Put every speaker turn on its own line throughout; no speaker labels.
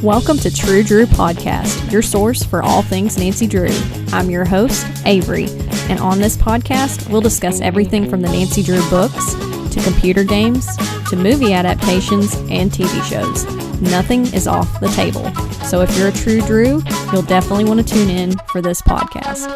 Welcome to True Drew Podcast, your source for all things Nancy Drew. I'm your host, Avery, and on this podcast, we'll discuss everything from the Nancy Drew books, to computer games, to movie adaptations, and TV shows. Nothing is off the table. So if you're a True Drew, you'll definitely want to tune in for this podcast.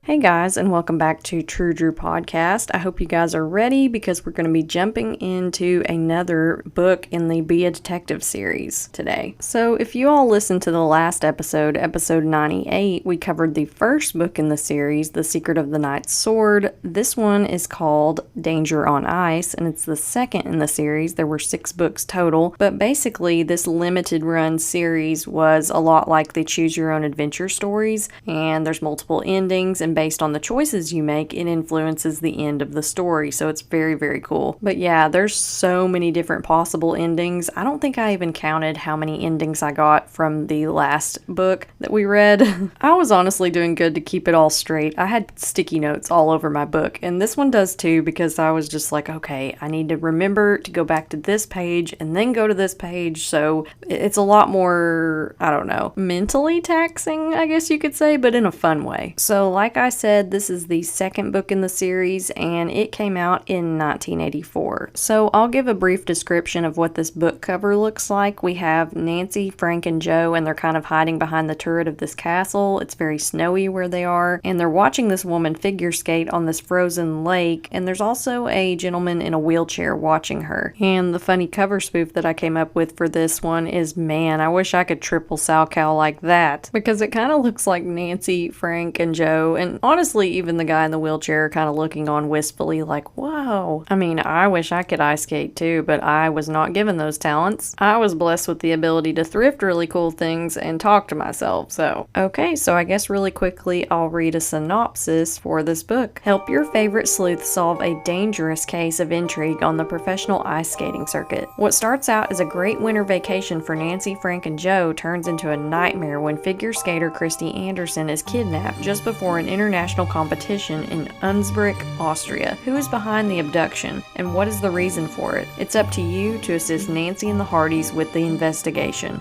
Hey guys, and welcome back to True Drew Podcast. I hope you guys are ready because we're going to be jumping into another book in the Be a Detective series today. So if you all listened to the last episode, episode 98, we covered the first book in the series, The Secret of the Knight's Sword. This one is called Danger on Ice, and it's the second in the series. There were 6 books total, but basically this limited run series was a lot like the Choose Your Own Adventure stories, and there's multiple endings, and based on the choices you make, it influences the end of the story, so it's very, very cool. But yeah, there's so many different possible endings. I don't think I even counted how many endings I got from the last book that we read. I was honestly doing good to keep it all straight. I had sticky notes all over my book, and this one does too, because I was just like, okay, I need to remember to go back to this page and then go to this page, so it's a lot more, I don't know, mentally taxing, I guess you could say, but in a fun way. So like I said, this is the second book in the series, and it came out in 1984. So I'll give a brief description of what this book cover looks like. We have Nancy, Frank, and Joe, and they're kind of hiding behind the turret of this castle. It's very snowy where they are, and they're watching this woman figure skate on this frozen lake, and there's also a gentleman in a wheelchair watching her. And the funny cover spoof that I came up with for this one is, man, I wish I could triple Salchow like that, because it kind of looks like Nancy, Frank, and Joe, and honestly, even the guy in the wheelchair kind of looking on wistfully like, wow. I mean, I wish I could ice skate too, but I was not given those talents. I was blessed with the ability to thrift really cool things and talk to myself, so. Okay, so I guess really quickly I'll read a synopsis for this book. Help your favorite sleuth solve a dangerous case of intrigue on the professional ice skating circuit. What starts out as a great winter vacation for Nancy, Frank, and Joe turns into a nightmare when figure skater Kristy Anderson is kidnapped just before an international competition in Unzbrück, Austria. Who is behind the abduction, and what is the reason for it? It's up to you to assist Nancy and the Hardys with the investigation.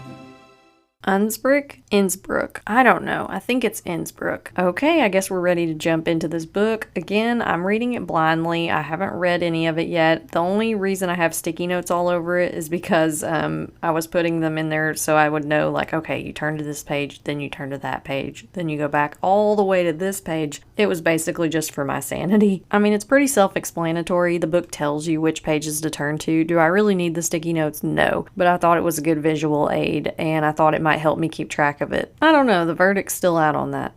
Unzbrück? Innsbruck. I don't know. I think it's Innsbruck. Okay, I guess we're ready to jump into this book. Again, I'm reading it blindly. I haven't read any of it yet. The only reason I have sticky notes all over it is because I was putting them in there so I would know, like, okay, you turn to this page, then you turn to that page, then you go back all the way to this page. It was basically just for my sanity. I mean, it's pretty self-explanatory. The book tells you which pages to turn to. Do I really need the sticky notes? No. But I thought it was a good visual aid, and I thought it might help me keep track of it. I don't know, the verdict's still out on that.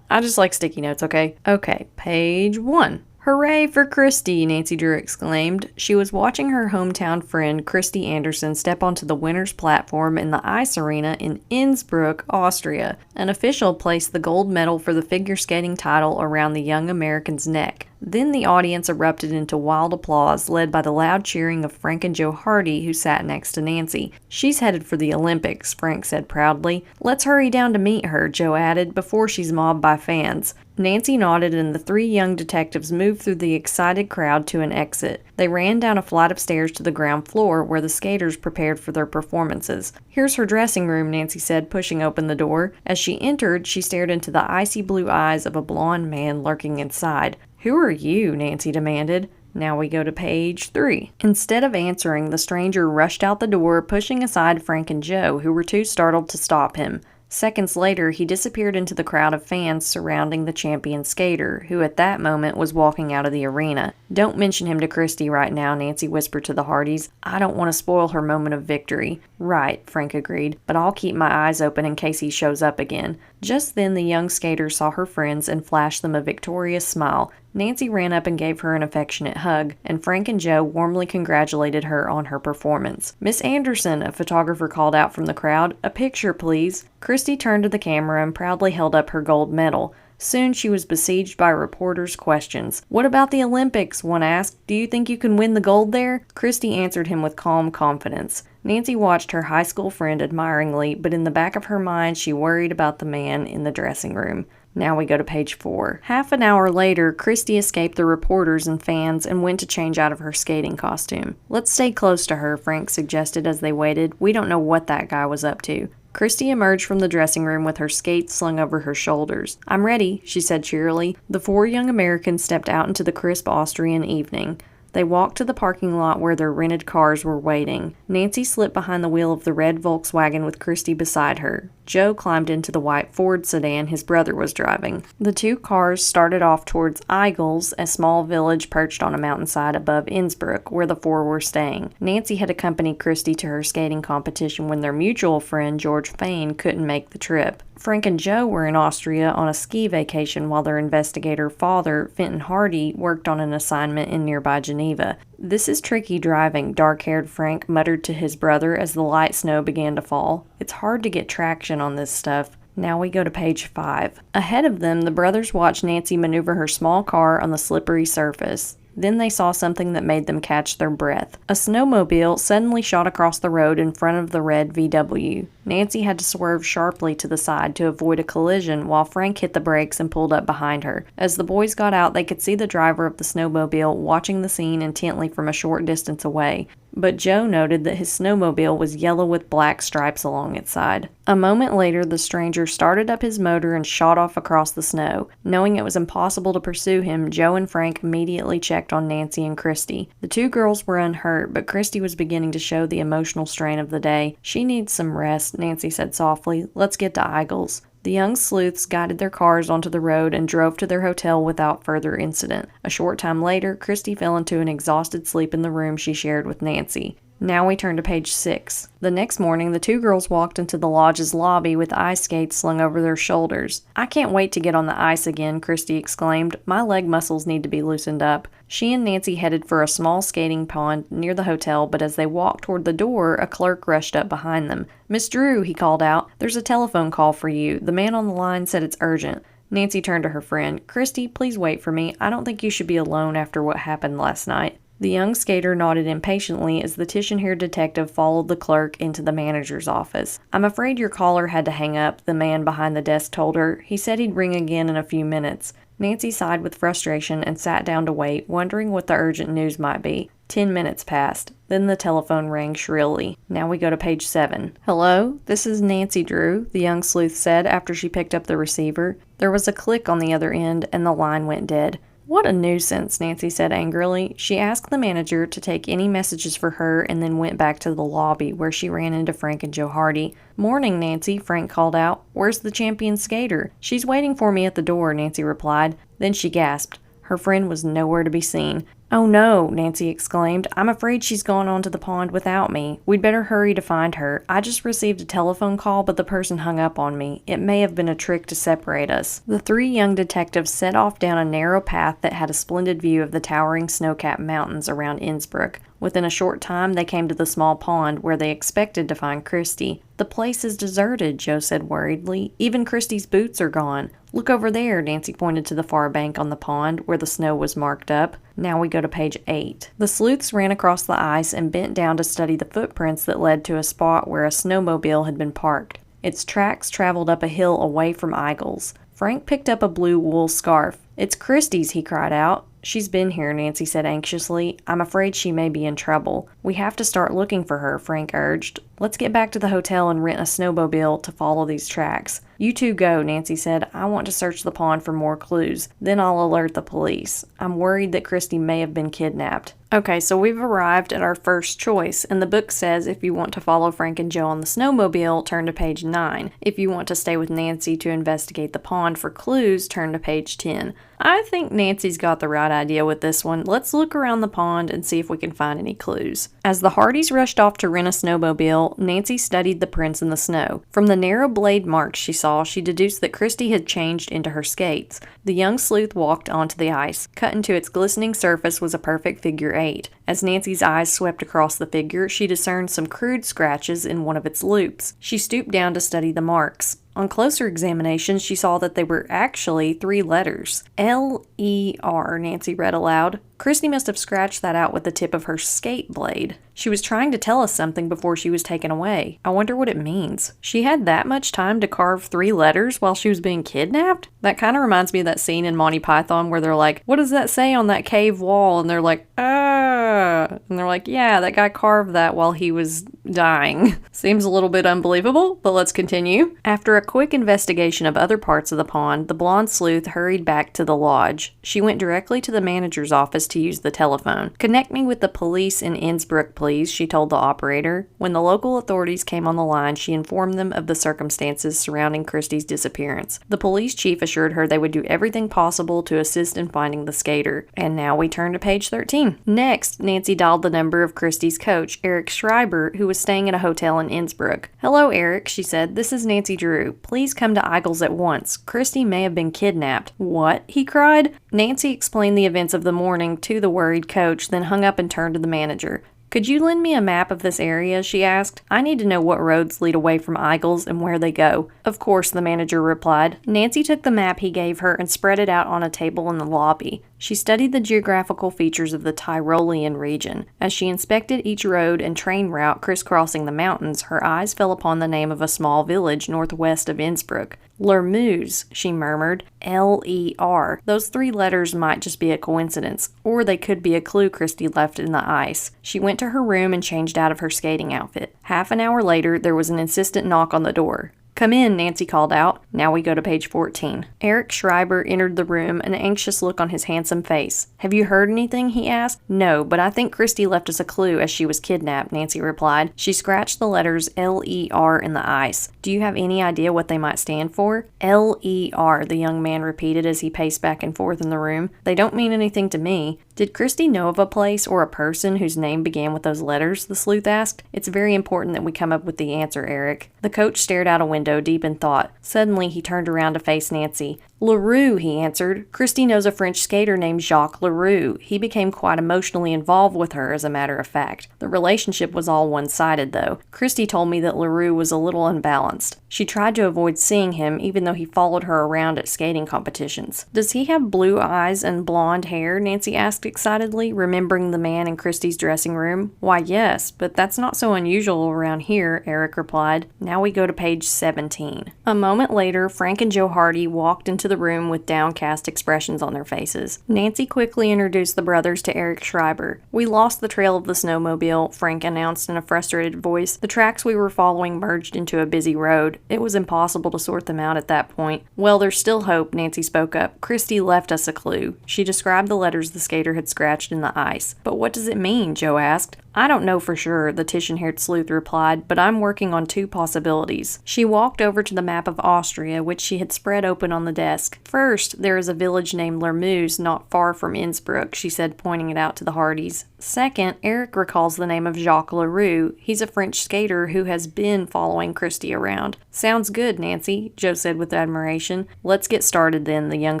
I just like sticky notes, okay? Okay, page 1. Hooray for Kristy, Nancy Drew exclaimed. She was watching her hometown friend Kristy Anderson step onto the winner's platform in the ice arena in Innsbruck, Austria. An official placed the gold medal for the figure skating title around the young American's neck. Then the audience erupted into wild applause, led by the loud cheering of Frank and Joe Hardy, who sat next to Nancy. She's headed for the Olympics, Frank said proudly. Let's hurry down to meet her, Joe added, before she's mobbed by fans. Nancy nodded, and the 3 young detectives moved through the excited crowd to an exit. They ran down a flight of stairs to the ground floor, where the skaters prepared for their performances. Here's her dressing room, Nancy said, pushing open the door. As she entered, she stared into the icy blue eyes of a blond man lurking inside. Who are you? Nancy demanded. Now we go to page 3. Instead of answering, the stranger rushed out the door, pushing aside Frank and Joe, who were too startled to stop him. Seconds later, he disappeared into the crowd of fans surrounding the champion skater, who at that moment was walking out of the arena. Don't mention him to Kristy right now, Nancy whispered to the Hardys. I don't want to spoil her moment of victory. Right, Frank agreed, but I'll keep my eyes open in case he shows up again. Just then, the young skater saw her friends and flashed them a victorious smile. Nancy ran up and gave her an affectionate hug, and Frank and Joe warmly congratulated her on her performance. Miss Anderson, a photographer called out from the crowd, a picture, please. Kristy turned to the camera and proudly held up her gold medal. Soon she was besieged by reporters' questions. What about the Olympics? One asked. Do you think you can win the gold there? Kristy answered him with calm confidence. Nancy watched her high school friend admiringly, but in the back of her mind she worried about the man in the dressing room. Now we go to page 4. Half an hour later, Kristy escaped the reporters and fans and went to change out of her skating costume. "Let's stay close to her," Frank suggested as they waited. "We don't know what that guy was up to." Kristy emerged from the dressing room with her skates slung over her shoulders. "I'm ready," she said cheerily. The 4 young Americans stepped out into the crisp Austrian evening. They walked to the parking lot where their rented cars were waiting. Nancy slipped behind the wheel of the red Volkswagen with Kristy beside her. Joe climbed into the white Ford sedan his brother was driving. The 2 cars started off towards Eigels, a small village perched on a mountainside above Innsbruck, where the 4 were staying. Nancy had accompanied Kristy to her skating competition when their mutual friend George Fain couldn't make the trip. Frank and Joe were in Austria on a ski vacation while their investigator father, Fenton Hardy, worked on an assignment in nearby Geneva. "This is tricky driving," dark-haired Frank muttered to his brother as the light snow began to fall. "It's hard to get traction on this stuff." Now we go to page 5. Ahead of them, the brothers watched Nancy maneuver her small car on the slippery surface. Then they saw something that made them catch their breath. A snowmobile suddenly shot across the road in front of the red VW. Nancy had to swerve sharply to the side to avoid a collision while Frank hit the brakes and pulled up behind her. As the boys got out, they could see the driver of the snowmobile watching the scene intently from a short distance away. But Joe noted that his snowmobile was yellow with black stripes along its side. A moment later, the stranger started up his motor and shot off across the snow. Knowing it was impossible to pursue him, Joe and Frank immediately checked on Nancy and Kristy. The 2 girls were unhurt, but Kristy was beginning to show the emotional strain of the day. "She needs some rest," Nancy said softly. "Let's get to Eigels." The young sleuths guided their cars onto the road and drove to their hotel without further incident. A short time later, Kristy fell into an exhausted sleep in the room she shared with Nancy. Now we turn to page 6. The next morning, the 2 girls walked into the lodge's lobby with ice skates slung over their shoulders. "I can't wait to get on the ice again," Kristy exclaimed. "My leg muscles need to be loosened up." She and Nancy headed for a small skating pond near the hotel, but as they walked toward the door, a clerk rushed up behind them. "Miss Drew," he called out, "there's a telephone call for you. The man on the line said it's urgent." Nancy turned to her friend. "Kristy, please wait for me. I don't think you should be alone after what happened last night." The young skater nodded impatiently as the Titian-haired detective followed the clerk into the manager's office. "I'm afraid your caller had to hang up," the man behind the desk told her. "He said he'd ring again in a few minutes." Nancy sighed with frustration and sat down to wait, wondering what the urgent news might be. 10 minutes passed. Then the telephone rang shrilly. Now we go to page 7. "Hello, this is Nancy Drew," the young sleuth said after she picked up the receiver. There was a click on the other end, and the line went dead. "What a nuisance," Nancy said angrily. She asked the manager to take any messages for her and then went back to the lobby, where she ran into Frank and Joe Hardy. "Morning, Nancy," Frank called out. "Where's the champion skater?" "She's waiting for me at the door," Nancy replied. Then she gasped. Her friend was nowhere to be seen. "Oh no," Nancy exclaimed. "I'm afraid she's gone onto the pond without me. We'd better hurry to find her. I just received a telephone call, but the person hung up on me. It may have been a trick to separate us." The 3 young detectives set off down a narrow path that had a splendid view of the towering snow-capped mountains around Innsbruck. Within a short time, they came to the small pond where they expected to find Kristy. "The place is deserted," Joe said worriedly. "Even Kristy's boots are gone. Look over there," Nancy pointed to the far bank on the pond where the snow was marked up. Now we go to page 8. The sleuths ran across the ice and bent down to study the footprints that led to a spot where a snowmobile had been parked. Its tracks traveled up a hill away from Eigels. Frank picked up a blue wool scarf. "It's Kristy's," he cried out. "She's been here," Nancy said anxiously. "I'm afraid she may be in trouble." "We have to start looking for her," Frank urged. "Let's get back to the hotel and rent a snowmobile to follow these tracks." "You two go," Nancy said. "I want to search the pond for more clues. Then I'll alert the police. I'm worried that Kristy may have been kidnapped." Okay, so we've arrived at our first choice, and the book says if you want to follow Frank and Joe on the snowmobile, turn to page 9. If you want to stay with Nancy to investigate the pond for clues, turn to page 10. I think Nancy's got the right idea with this one. Let's look around the pond and see if we can find any clues. As the Hardys rushed off to rent a snowmobile, Nancy studied the prints in the snow. From the narrow blade marks she saw, she deduced that Kristy had changed into her skates. The young sleuth walked onto the ice. Cut into its glistening surface was a perfect figure 8. As Nancy's eyes swept across the figure, she discerned some crude scratches in one of its loops. She stooped down to study the marks. On closer examination, she saw that they were actually 3 letters. L-E-R, Nancy read aloud. Kristy must have scratched that out with the tip of her skate blade. She was trying to tell us something before she was taken away. I wonder what it means. She had that much time to carve 3 letters while she was being kidnapped? That kind of reminds me of that scene in Monty Python where they're like, what does that say on that cave wall? And they're like, ah. And they're like, yeah, that guy carved that while he was dying. Seems a little bit unbelievable, but let's continue. After a quick investigation of other parts of the pond, the blonde sleuth hurried back to the lodge. She went directly to the manager's office to use the telephone. Connect me with the police in Innsbruck, please, she told the operator. When the local authorities came on the line, she informed them of the circumstances surrounding Kristy's disappearance. The police chief assured her they would do everything possible to assist in finding the skater. And now we turn to page 13. Next, Nancy dialed the number of Kristy's coach, Eric Schreiber, who was staying at a hotel in Innsbruck. Hello, Eric, she said. This is Nancy Drew. Please come to Eigels at once. Kristy may have been kidnapped. What? He cried. Nancy explained the events of the morning to the worried coach, then hung up and turned to the manager. Could you lend me a map of this area, she asked. I need to know what roads lead away from Eigels and where they go. Of course, the manager replied. Nancy took the map he gave her and spread it out on a table in the lobby. She studied the geographical features of the Tyrolean region. As she inspected each road and train route crisscrossing the mountains, her eyes fell upon the name of a small village northwest of Innsbruck. Lermeuse, she murmured. L-E-R. Those 3 letters might just be a coincidence, or they could be a clue Kristy left in the ice. She went to her room and changed out of her skating outfit. Half an hour later, there was an insistent knock on the door. Come in, Nancy called out. Now we go to page 14. Eric Schreiber entered the room, an anxious look on his handsome face. Have you heard anything? He asked. No, but I think Kristy left us a clue as she was kidnapped, Nancy replied. She scratched the letters L-E-R in the ice. Do you have any idea what they might stand for? L-E-R, the young man repeated as he paced back and forth in the room. They don't mean anything to me. Did Kristy know of a place or a person whose name began with those letters? The sleuth asked. It's very important that we come up with the answer, Eric. The coach stared out a window, deep in thought. Suddenly, he turned around to face Nancy. Leroux, he answered. Kristy knows a French skater named Jacques Leroux. He became quite emotionally involved with her, as a matter of fact. The relationship was all one-sided, though. Kristy told me that Leroux was a little unbalanced. She tried to avoid seeing him, even though he followed her around at skating competitions. Does he have blue eyes and blonde hair? Nancy asked excitedly, remembering the man in Kristy's dressing room. Why, yes, but that's not so unusual around here, Eric replied. Now we go to page 17. A moment later, Frank and Joe Hardy walked into the room with downcast expressions on their faces. Nancy quickly introduced the brothers to Eric Schreiber. We lost the trail of the snowmobile, Frank announced in a frustrated voice. The tracks we were following merged into a busy road. It was impossible to sort them out at that point. Well, there's still hope, Nancy spoke up. Kristy left us a clue. She described the letters the skater had scratched in the ice. But what does it mean? Joe asked. I don't know for sure, the titian-haired sleuth replied, but I'm working on 2 possibilities. She walked over to the map of Austria, which she had spread open on the desk. First, there is a village named Lermeuse not far from Innsbruck, she said, pointing it out to the Hardys. Second, Eric recalls the name of Jacques Leroux. He's a French skater who has been following Kristy around. Sounds good, Nancy, Joe said with admiration. Let's get started then, the young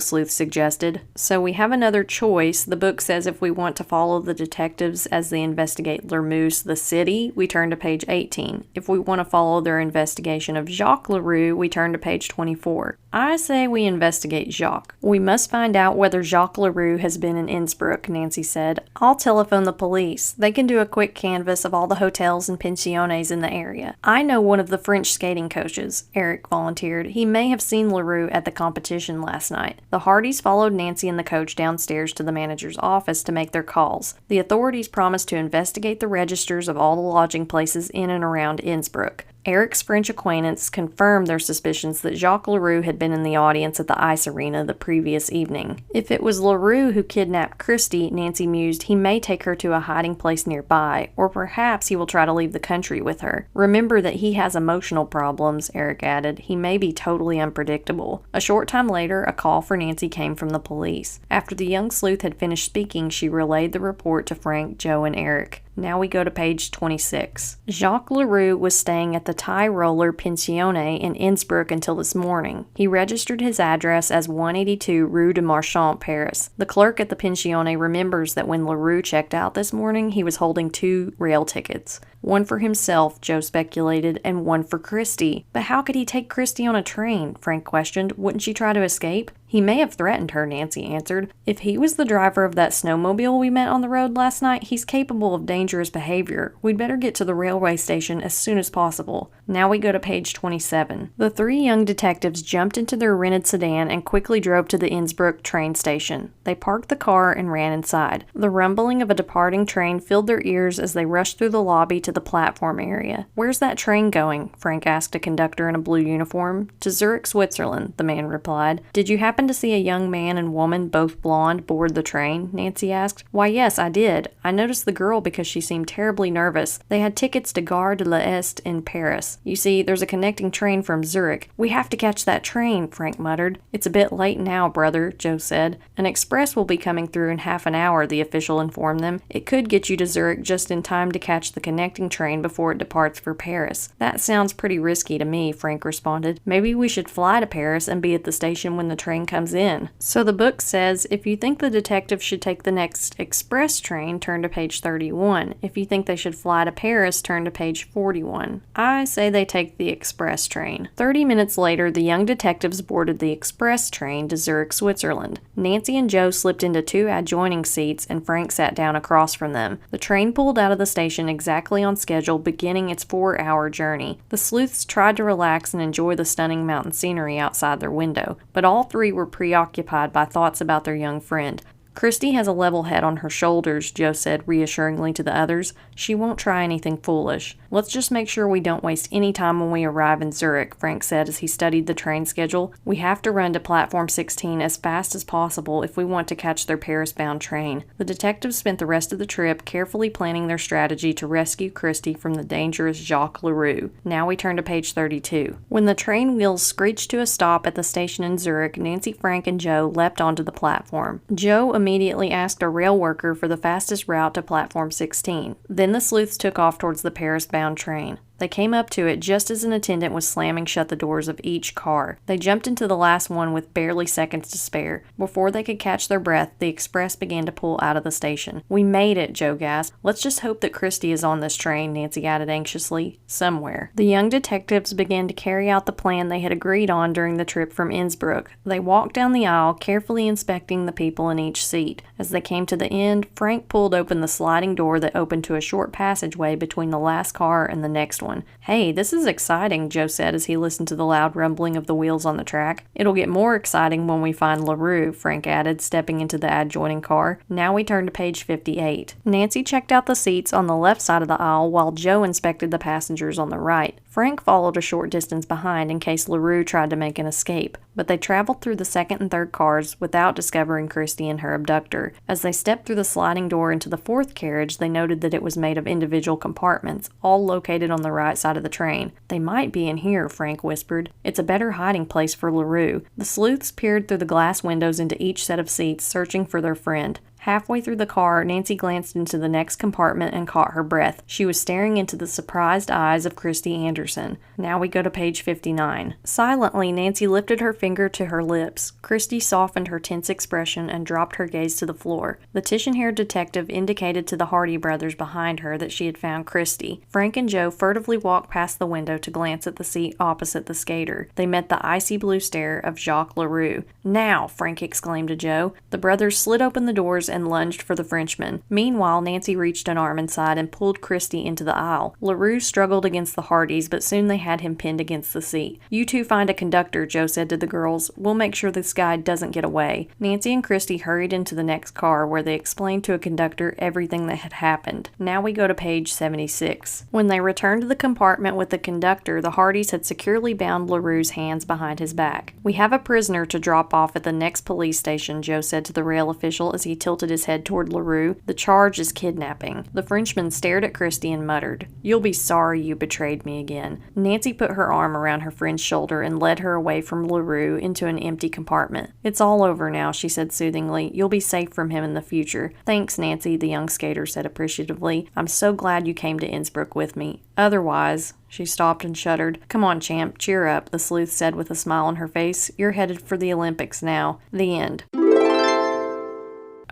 sleuth suggested. So we have another choice. The book says if we want to follow the detectives as they investigate Lermeuse, the city, we turn to page 18. If we want to follow their investigation of Jacques Leroux, we turn to page 24. I say we investigate Jacques. We must find out whether Jacques Leroux has been in Innsbruck, Nancy said. I'll telephone the police. They can do a quick canvass of all the hotels and pensiones in the area. I know one of the French skating coaches, Eric volunteered. He may have seen Leroux at the competition last night. The Hardys followed Nancy and the coach downstairs to the manager's office to make their calls. The authorities promised to investigate the registers of all the lodging places in and around Innsbruck. Eric's French acquaintance confirmed their suspicions that Jacques Leroux had been in the audience at the ice arena the previous evening. If it was Leroux who kidnapped Kristy, Nancy mused, he may take her to a hiding place nearby, or perhaps he will try to leave the country with her. Remember that he has emotional problems, Eric added. He may be totally unpredictable. A short time later, a call for Nancy came from the police. After the young sleuth had finished speaking, she relayed the report to Frank, Joe, and Eric. Now we go to page 26. Jacques Leroux was staying at the Tyroler Pensione in Innsbruck until this morning. He registered his address as 182 Rue de Marchand, Paris. The clerk at the Pensione remembers that when Leroux checked out this morning, he was holding 2 rail tickets. One for himself, Joe speculated, and one for Kristy. But how could he take Kristy on a train? Frank questioned. Wouldn't she try to escape? He may have threatened her, Nancy answered. If he was the driver of that snowmobile we met on the road last night, he's capable of dangerous behavior. We'd better get to the railway station as soon as possible. Now we go to page 27. The three young detectives jumped into their rented sedan and quickly drove to the Innsbruck train station. They parked the car and ran inside. The rumbling of a departing train filled their ears as they rushed through the lobby to the platform area. "Where's that train going?" Frank asked a conductor in a blue uniform. "To Zurich, Switzerland," the man replied. "Did you happen to see a young man and woman, both blonde, board the train?" Nancy asked. "Why, yes, I did. I noticed the girl because she seemed terribly nervous. They had tickets to Gare de l'Est in Paris. You see, there's a connecting train from Zurich. We have to catch that train," Frank muttered. "It's a bit late now, brother," Joe said. "An express will be coming through in half an hour," the official informed them. "It could get you to Zurich just in time to catch the connecting train before it departs for Paris." "That sounds pretty risky to me," Frank responded. "Maybe we should fly to Paris and be at the station when the train comes in." So the book says, if you think the detective should take the next express train, turn to page 31. If you think they should fly to Paris, turn to page 41. I say they take the express train. 30 minutes later, the young detectives boarded the express train to Zurich, Switzerland. Nancy and Joe slipped into two adjoining seats, and Frank sat down across from them. The train pulled out of the station exactly on schedule, beginning its 4-hour journey. The sleuths tried to relax and enjoy the stunning mountain scenery outside their window, but all three were preoccupied by thoughts about their young friend. "Kristy has a level head on her shoulders," Joe said reassuringly to the others. "She won't try anything foolish. Let's just make sure we don't waste any time when we arrive in Zurich," Frank said as he studied the train schedule. "We have to run to platform 16 as fast as possible if we want to catch their Paris-bound train." The detectives spent the rest of the trip carefully planning their strategy to rescue Kristy from the dangerous Jacques Leroux. Now we turn to page 32. When the train wheels screeched to a stop at the station in Zurich, Nancy, Frank, and Joe leapt onto the platform. Joe immediately asked a rail worker for the fastest route to platform 16. Then the sleuths took off towards the Paris-bound train. They came up to it just as an attendant was slamming shut the doors of each car. They jumped into the last one with barely seconds to spare. Before they could catch their breath, the express began to pull out of the station. "We made it," Joe gasped. "Let's just hope that Kristy is on this train," Nancy added anxiously. "Somewhere." The young detectives began to carry out the plan they had agreed on during the trip from Innsbruck. They walked down the aisle, carefully inspecting the people in each seat. As they came to the end, Frank pulled open the sliding door that opened to a short passageway between the last car and the next one. "Hey, this is exciting," Joe said as he listened to the loud rumbling of the wheels on the track. "It'll get more exciting when we find Leroux," Frank added, stepping into the adjoining car. Now we turn to page 58. Nancy checked out the seats on the left side of the aisle while Joe inspected the passengers on the right. Frank followed a short distance behind in case Leroux tried to make an escape, but they traveled through the second and third cars without discovering Kristy and her abductor. As they stepped through the sliding door into the fourth carriage, they noted that it was made of individual compartments, all located on the right side of the train. "They might be in here," Frank whispered. "It's a better hiding place for Leroux." The sleuths peered through the glass windows into each set of seats, searching for their friend. Halfway through the car, Nancy glanced into the next compartment and caught her breath. She was staring into the surprised eyes of Kristy Anderson. Now we go to page 59. Silently, Nancy lifted her finger to her lips. Kristy softened her tense expression and dropped her gaze to the floor. The tison-haired detective indicated to the Hardy brothers behind her that she had found Kristy. Frank and Joe furtively walked past the window to glance at the seat opposite the skater. They met the icy blue stare of Jacques Leroux. "Now!" Frank exclaimed to Joe. The brothers slid open the doors and lunged for the Frenchman. Meanwhile, Nancy reached an arm inside and pulled Kristy into the aisle. Leroux struggled against the Hardys, but soon they had him pinned against the seat. "You two find a conductor," Joe said to the girls. "We'll make sure this guy doesn't get away." Nancy and Kristy hurried into the next car, where they explained to a conductor everything that had happened. Now we go to page 76. When they returned to the compartment with the conductor, the Hardys had securely bound Leroux's hands behind his back. "We have a prisoner to drop off at the next police station," Joe said to the rail official as he tilted his head toward Leroux. "The charge is kidnapping." The Frenchman stared at Kristy and muttered, "You'll be sorry you betrayed me again." Nancy put her arm around her friend's shoulder and led her away from Leroux into an empty compartment. "It's all over now," she said soothingly. "You'll be safe from him in the future." "Thanks, Nancy," the young skater said appreciatively. "I'm so glad you came to Innsbruck with me. Otherwise—" She stopped and shuddered. "Come on, champ, cheer up," the sleuth said with a smile on her face. "You're headed for the Olympics now." The end.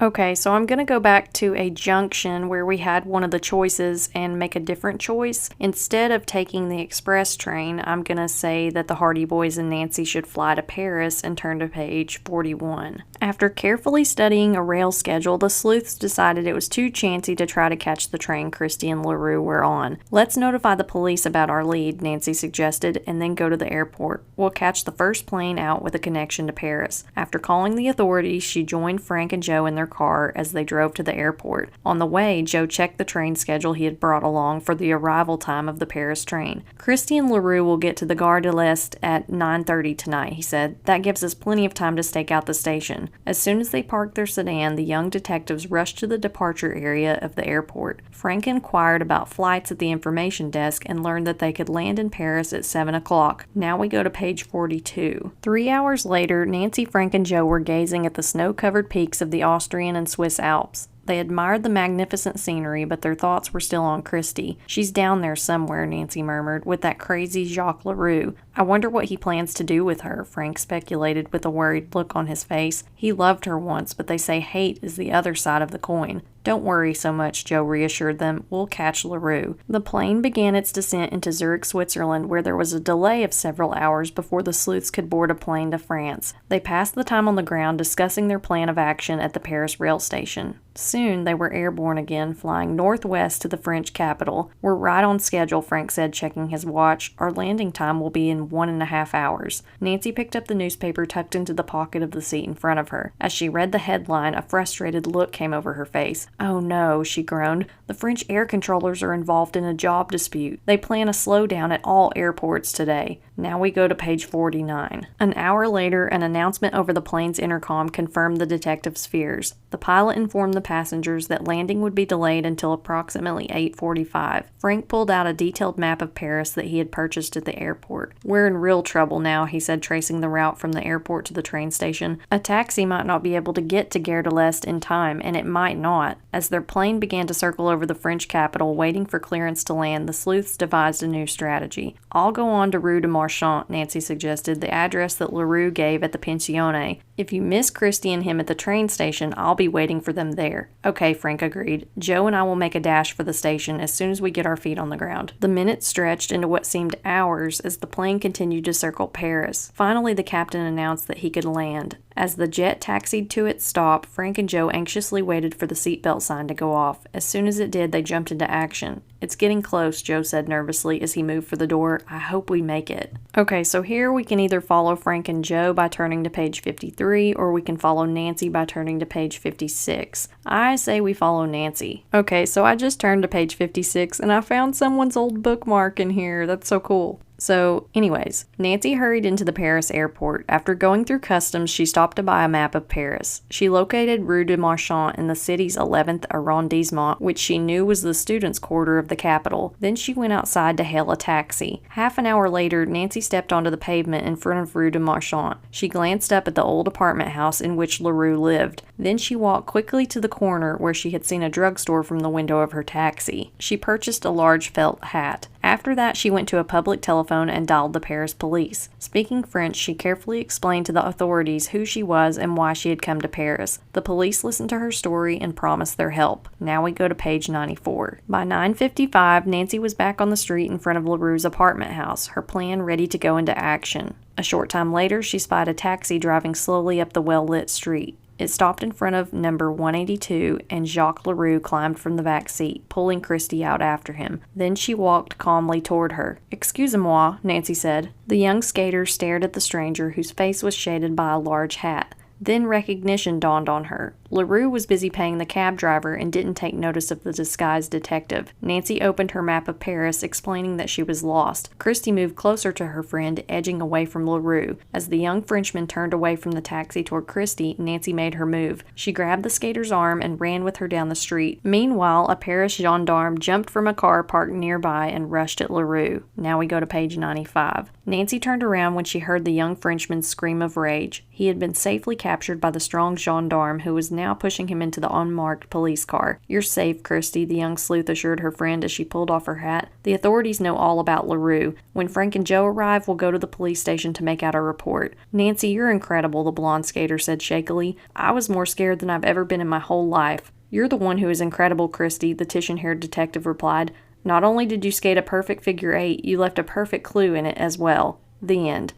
Okay, so I'm going to go back to a junction where we had one of the choices and make a different choice. Instead of taking the express train, I'm going to say that the Hardy Boys and Nancy should fly to Paris and turn to page 41. After carefully studying a rail schedule, the sleuths decided it was too chancy to try to catch the train Kristy and LaRue were on. Let's notify the police about our lead, Nancy suggested, and then go to the airport. We'll catch the first plane out with a connection to Paris. After calling the authorities, she joined Frank and Joe in their car as they drove to the airport. On the way, Joe checked the train schedule he had brought along for the arrival time of the Paris train. Kristy and LaRue will get to the Gare de l'Est at 9:30 tonight, he said. That gives us plenty of time to stake out the station. As soon as they parked their sedan, the young detectives rushed to the departure area of the airport. Frank inquired about flights at the information desk and learned that they could land in Paris at 7 o'clock. Now we go to page 42. 3 hours later, Nancy, Frank, and Joe were gazing at the snow-covered peaks of the Austrian and Swiss Alps. They admired the magnificent scenery, but their thoughts were still on Kristy. She's down there somewhere, Nancy murmured, with that crazy Jacques Leroux. I wonder what he plans to do with her, Frank speculated with a worried look on his face. He loved her once, but they say hate is the other side of the coin. Don't worry so much, Joe reassured them. We'll catch Leroux. The plane began its descent into Zurich, Switzerland, where there was a delay of several hours before the sleuths could board a plane to France. They passed the time on the ground discussing their plan of action at the Paris rail station. Soon they were airborne again, flying northwest to the French capital. We're right on schedule, Frank said, checking his watch. Our landing time will be in 1.5 hours. Nancy picked up the newspaper tucked into the pocket of the seat in front of her. As she read the headline, a frustrated look came over her face. Oh no, she groaned. The French air controllers are involved in a job dispute. They plan a slowdown at all airports today. Now we go to page 49. An hour later, an announcement over the plane's intercom confirmed the detectives' fears. The pilot informed the passengers that landing would be delayed until approximately 8:45. Frank pulled out a detailed map of Paris that he had purchased at the airport. We're in real trouble now, he said, tracing the route from the airport to the train station. A taxi might not be able to get to Gare de l'Est in time, and it might not. As their plane began to circle over the French capital, waiting for clearance to land, the sleuths devised a new strategy. I'll go on to Rue de Marchand, Nancy suggested, the address that Leroux gave at the pensione. If you miss Kristy and him at the train station, I'll be waiting for them there. Okay, Frank agreed. Joe and I will make a dash for the station as soon as we get our feet on the ground. The minutes stretched into what seemed hours as the plane continued to circle Paris. Finally, the captain announced that he could land. As the jet taxied to its stop, Frank and Joe anxiously waited for the seatbelt sign to go off. As soon as it did, they jumped into action. It's getting close, Joe said nervously as he moved for the door. I hope we make it. Okay, so here we can either follow Frank and Joe by turning to page 53, or we can follow Nancy by turning to page 56. I say we follow Nancy. Okay, so I just turned to page 56 and I found someone's old bookmark in here. That's so cool. So, anyways, Nancy hurried into the Paris airport. After going through customs, she stopped to buy a map of Paris. She located Rue de Marchand in the city's 11th arrondissement, which she knew was the students' quarter of the capital. Then she went outside to hail a taxi. Half an hour later, Nancy stepped onto the pavement in front of Rue de Marchand. She glanced up at the old apartment house in which Leroux lived. Then she walked quickly to the corner where she had seen a drugstore from the window of her taxi. She purchased a large felt hat. After that, she went to a public telephone and dialed the Paris police. Speaking French, she carefully explained to the authorities who she was and why she had come to Paris. The police listened to her story and promised their help. Now we go to page 94. By 9:55, Nancy was back on the street in front of Leroux's apartment house, her plan ready to go into action. A short time later, she spied a taxi driving slowly up the well-lit street. It stopped in front of number 182, and Jacques Leroux climbed from the back seat, pulling Kristy out after him. Then she walked calmly toward her. "Excusez-moi," Nancy said. The young skater stared at the stranger, whose face was shaded by a large hat. Then recognition dawned on her. Leroux was busy paying the cab driver and didn't take notice of the disguised detective. Nancy opened her map of Paris, explaining that she was lost. Kristy moved closer to her friend, edging away from Leroux. As the young Frenchman turned away from the taxi toward Kristy, Nancy made her move. She grabbed the skater's arm and ran with her down the street. Meanwhile, a Paris gendarme jumped from a car parked nearby and rushed at Leroux. Now we go to page 95. Nancy turned around when she heard the young Frenchman's scream of rage. He had been safely captured by the strong gendarme who was now pushing him into the unmarked police car. "You're safe, Kristy," the young sleuth assured her friend as she pulled off her hat. "The authorities know all about LaRue. When Frank and Joe arrive, we'll go to the police station to make out a report." "Nancy, you're incredible," the blonde skater said shakily. "I was more scared than I've ever been in my whole life." "You're the one who is incredible, Kristy," the Titian-haired detective replied. "Not only did you skate a perfect figure 8, you left a perfect clue in it as well." The end.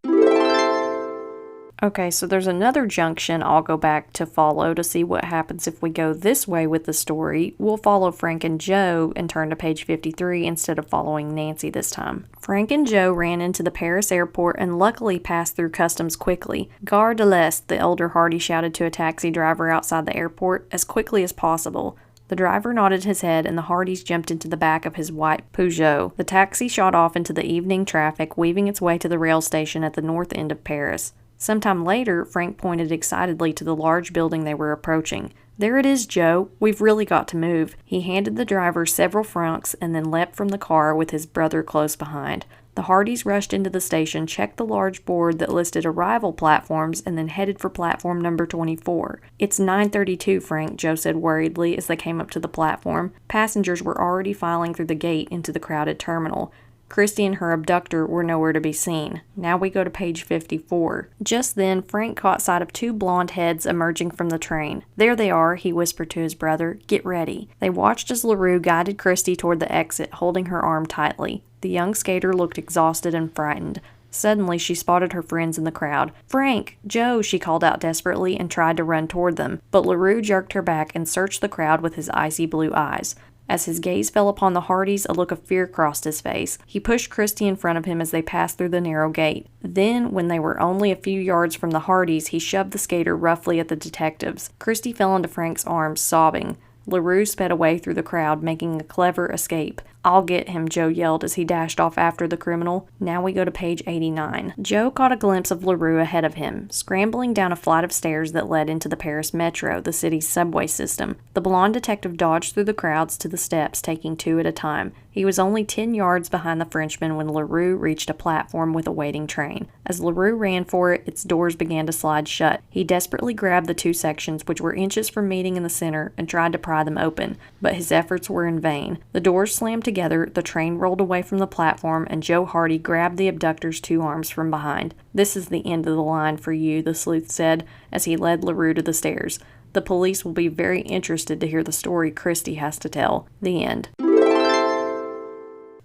Okay, so there's another junction I'll go back to follow to see what happens if we go this way with the story. We'll follow Frank and Joe and turn to page 53 instead of following Nancy this time. Frank and Joe ran into the Paris airport and luckily passed through customs quickly. "Gare de l'Est," the elder Hardy shouted to a taxi driver outside the airport, "as quickly as possible." The driver nodded his head and the Hardys jumped into the back of his white Peugeot. The taxi shot off into the evening traffic, weaving its way to the rail station at the north end of Paris. Sometime later, Frank pointed excitedly to the large building they were approaching. "There it is, Joe. We've really got to move." He handed the driver several francs and then leapt from the car with his brother close behind. The Hardys rushed into the station, checked the large board that listed arrival platforms, and then headed for platform number 24. "It's 9:32, Frank," Joe said worriedly as they came up to the platform. Passengers were already filing through the gate into the crowded terminal. Kristy and her abductor were nowhere to be seen. Now we go to page 54. Just then, Frank caught sight of 2 blonde heads emerging from the train. "There they are," he whispered to his brother. "Get ready." They watched as LaRue guided Kristy toward the exit, holding her arm tightly. The young skater looked exhausted and frightened. Suddenly, she spotted her friends in the crowd. "Frank! Joe!" she called out desperately and tried to run toward them, but LaRue jerked her back and searched the crowd with his icy blue eyes. As his gaze fell upon the Hardys, a look of fear crossed his face. He pushed Kristy in front of him as they passed through the narrow gate. Then, when they were only a few yards from the Hardys, he shoved the skater roughly at the detectives. Kristy fell into Frank's arms, sobbing. LaRue sped away through the crowd, making a clever escape. "I'll get him," Joe yelled as he dashed off after the criminal. Now we go to page 89. Joe caught a glimpse of LaRue ahead of him, scrambling down a flight of stairs that led into the Paris Metro, the city's subway system. The blonde detective dodged through the crowds to the steps, taking 2 at a time. He was only 10 yards behind the Frenchman when LaRue reached a platform with a waiting train. As LaRue ran for it, its doors began to slide shut. He desperately grabbed the 2 sections, which were inches from meeting in the center, and tried to pry them open, but his efforts were in vain. The doors slammed together, the train rolled away from the platform, and Joe Hardy grabbed the abductor's 2 arms from behind. "This is the end of the line for you," the sleuth said as he led LaRue to the stairs. "The police will be very interested to hear the story Kristy has to tell." The end.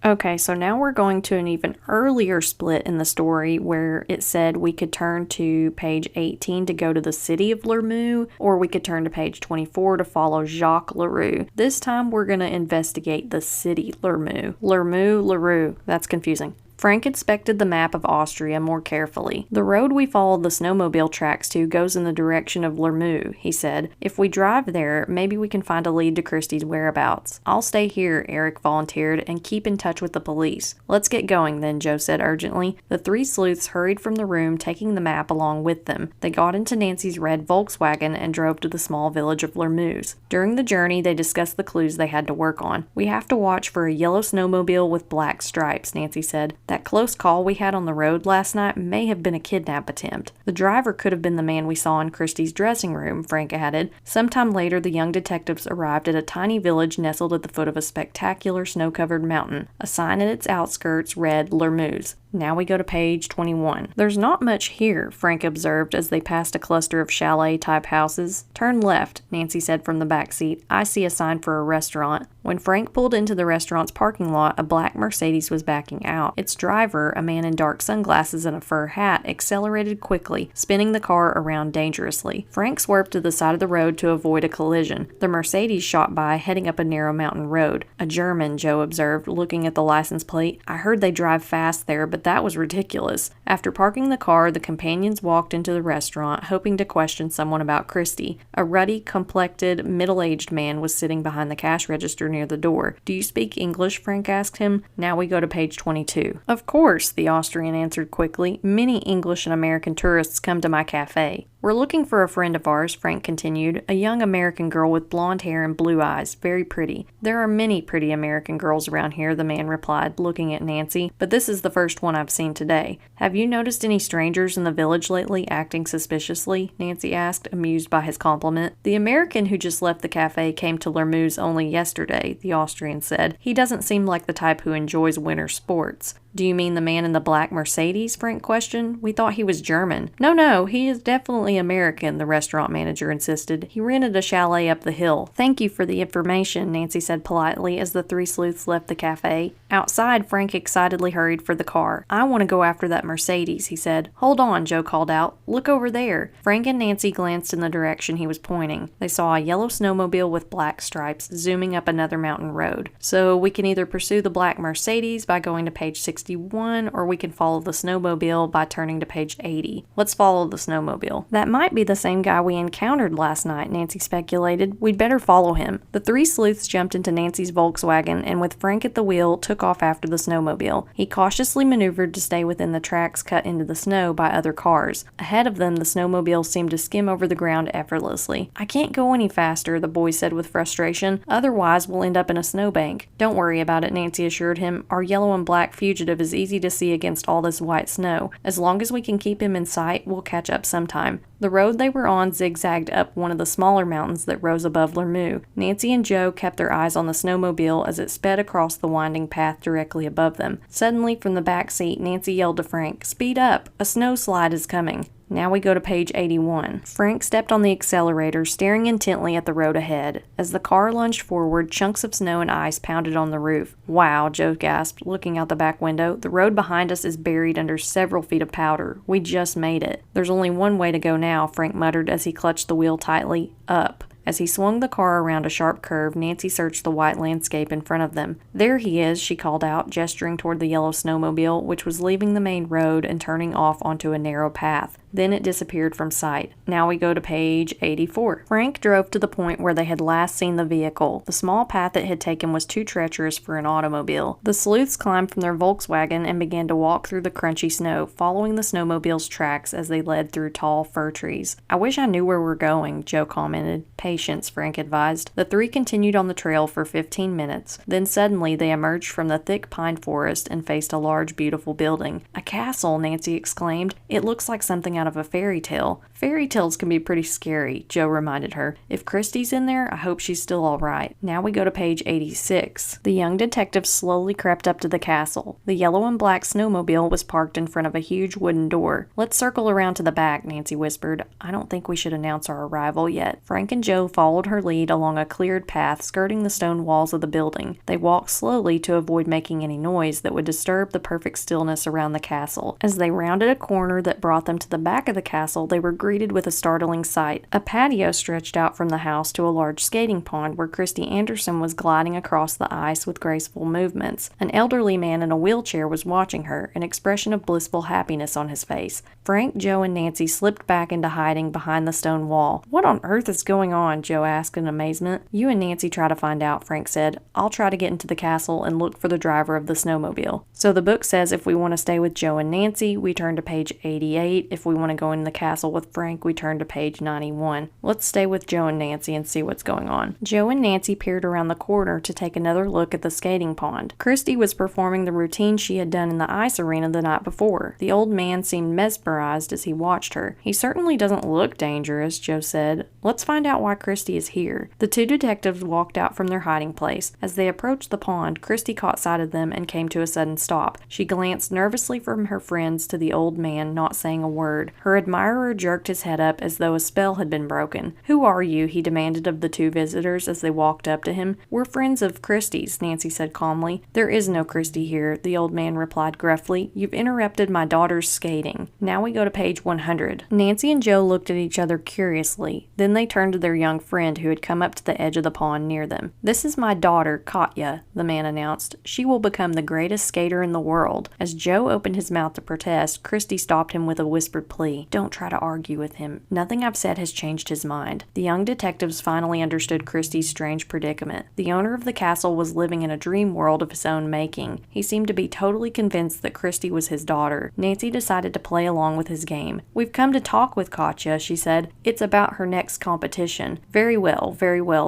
Okay, so now we're going to an even earlier split in the story where it said we could turn to page 18 to go to the city of Lormeaux, or we could turn to page 24 to follow Jacques Leroux. This time we're going to investigate the city Lormeaux. Lormeaux, Leroux. That's confusing. Frank inspected the map of Austria more carefully. "The road we followed the snowmobile tracks to goes in the direction of Lormeaux," he said. "If we drive there, maybe we can find a lead to Kristy's whereabouts." "I'll stay here," Eric volunteered, "and keep in touch with the police." "Let's get going then," Joe said urgently. The 3 sleuths hurried from the room, taking the map along with them. They got into Nancy's red Volkswagen and drove to the small village of Lormeaux. During the journey, they discussed the clues they had to work on. "We have to watch for a yellow snowmobile with black stripes," Nancy said. "That close call we had on the road last night may have been a kidnap attempt. The driver could have been the man we saw in Kristy's dressing room," Frank added. Sometime later, the young detectives arrived at a tiny village nestled at the foot of a spectacular snow-covered mountain. A sign at its outskirts read Lormeaux. Now we go to page 21. "There's not much here," Frank observed as they passed a cluster of chalet-type houses. "Turn left," Nancy said from the back seat. "I see a sign for a restaurant." When Frank pulled into the restaurant's parking lot, a black Mercedes was backing out. Its driver, a man in dark sunglasses and a fur hat, accelerated quickly, spinning the car around dangerously. Frank swerved to the side of the road to avoid a collision. The Mercedes shot by, heading up a narrow mountain road. "A German," Joe observed, looking at the license plate. "I heard they drive fast there, but that was ridiculous." After parking the car, the companions walked into the restaurant, hoping to question someone about Kristy. A ruddy, complected, middle-aged man was sitting behind the cash register near the door. "Do you speak English?" Frank asked him. Now we go to page 22. "Of course," the Austrian answered quickly. "Many English and American tourists come to my cafe." "We're looking for a friend of ours," Frank continued, "a young American girl with blonde hair and blue eyes, very pretty." "There are many pretty American girls around here," the man replied, looking at Nancy, "but this is the first one I've seen today." "Have you noticed any strangers in the village lately acting suspiciously?" Nancy asked, amused by his compliment. "The American who just left the cafe came to Lermoux only yesterday," the Austrian said. "He doesn't seem like the type who enjoys winter sports." "Do you mean the man in the black Mercedes?" Frank questioned. "We thought he was German." No, he is definitely American," the restaurant manager insisted. "He rented a chalet up the hill." "Thank you for the information," Nancy said politely as the three sleuths left the cafe. Outside, Frank excitedly hurried for the car. "I want to go after that Mercedes," he said. "Hold on," Joe called out. "Look over there." Frank and Nancy glanced in the direction he was pointing. They saw a yellow snowmobile with black stripes zooming up another mountain road. "So we can either pursue the black Mercedes by going to page 61, or we can follow the snowmobile by turning to page 80. Let's follow the snowmobile." "That might be the same guy we encountered last night," Nancy speculated. "We'd better follow him." The three sleuths jumped into Nancy's Volkswagen and with Frank at the wheel took off after the snowmobile. He cautiously maneuvered to stay within the tracks cut into the snow by other cars. Ahead of them, the snowmobile seemed to skim over the ground effortlessly. "I can't go any faster," the boy said with frustration. "Otherwise, we'll end up in a snowbank." "Don't worry about it," Nancy assured him. "Our yellow and black fugitive is easy to see against all this white snow. As long as we can keep him in sight, we'll catch up sometime." The road they were on zigzagged up one of the smaller mountains that rose above Lermoux. Nancy and Joe kept their eyes on the snowmobile as it sped across the winding path directly above them. Suddenly, from the back seat, Nancy yelled to Frank, "Speed up! A snowslide is coming." Now we go to page 81. Frank stepped on the accelerator, staring intently at the road ahead. As the car lunged forward, chunks of snow and ice pounded on the roof. "Wow," Joe gasped, looking out the back window. "The road behind us is buried under several feet of powder. We just made it." "There's only one way to go now," Frank muttered as he clutched the wheel tightly. "Up." As he swung the car around a sharp curve, Nancy searched the white landscape in front of them. "There he is," she called out, gesturing toward the yellow snowmobile, which was leaving the main road and turning off onto a narrow path. Then it disappeared from sight. Now we go to page 84. Frank drove to the point where they had last seen the vehicle. The small path it had taken was too treacherous for an automobile. The sleuths climbed from their Volkswagen and began to walk through the crunchy snow, following the snowmobile's tracks as they led through tall fir trees. "I wish I knew where we're going," Joe commented. "Patience," Frank advised. The three continued on the trail for 15 minutes. Then suddenly they emerged from the thick pine forest and faced a large, beautiful building. "A castle," Nancy exclaimed. "It looks like something out of a fairy tale." "Fairy tales can be pretty scary," Joe reminded her. "If Kristy's in there, I hope she's still all right." Now we go to page 86. The young detective slowly crept up to the castle. The yellow and black snowmobile was parked in front of a huge wooden door. "Let's circle around to the back," Nancy whispered. "I don't think we should announce our arrival yet." Frank and Joe followed her lead along a cleared path skirting the stone walls of the building. They walked slowly to avoid making any noise that would disturb the perfect stillness around the castle. As they rounded a corner that brought them to the back of the castle, they were greeted with a startling sight. A patio stretched out from the house to a large skating pond where Kristy Anderson was gliding across the ice with graceful movements. An elderly man in a wheelchair was watching her, an expression of blissful happiness on his face. Frank, Joe, and Nancy slipped back into hiding behind the stone wall. "What on earth is going on?" Joe asked in amazement. "You and Nancy try to find out," Frank said. "I'll try to get into the castle and look for the driver of the snowmobile." So the book says if we want to stay with Joe and Nancy, we turn to page 88. If we want to go in the castle with Frank, we turn to page 91. Let's stay with Joe and Nancy and see what's going on. Joe and Nancy peered around the corner to take another look at the skating pond. Kristy was performing the routine she had done in the ice arena the night before. The old man seemed mesmerized as he watched her. "He certainly doesn't look dangerous," Joe said. "Let's find out why Kristy is here." The two detectives walked out from their hiding place. As they approached the pond, Kristy caught sight of them and came to a sudden stop. She glanced nervously from her friends to the old man, not saying a word. Her admirer jerked his head up as though a spell had been broken. "Who are you?" he demanded of the two visitors as they walked up to him. "We're friends of Kristy's," Nancy said calmly. "There is no Kristy here," the old man replied gruffly. "You've interrupted my daughter's skating." Now we go to page 100. Nancy and Joe looked at each other curiously. Then they turned to their young friend who had come up to the edge of the pond near them. "This is my daughter, Katya," the man announced. "She will become the greatest skater in the world." As Joe opened his mouth to protest, Kristy stopped him with a whispered plea. Don't try to argue with him. Nothing I've said has changed his mind. The young detectives finally understood Kristy's strange predicament. The owner of the castle was living in a dream world of his own making. He seemed to be totally convinced that Kristy was his daughter. Nancy decided to play along with his game. "We've come to talk with Katya," she said. "It's about her next competition." Very well,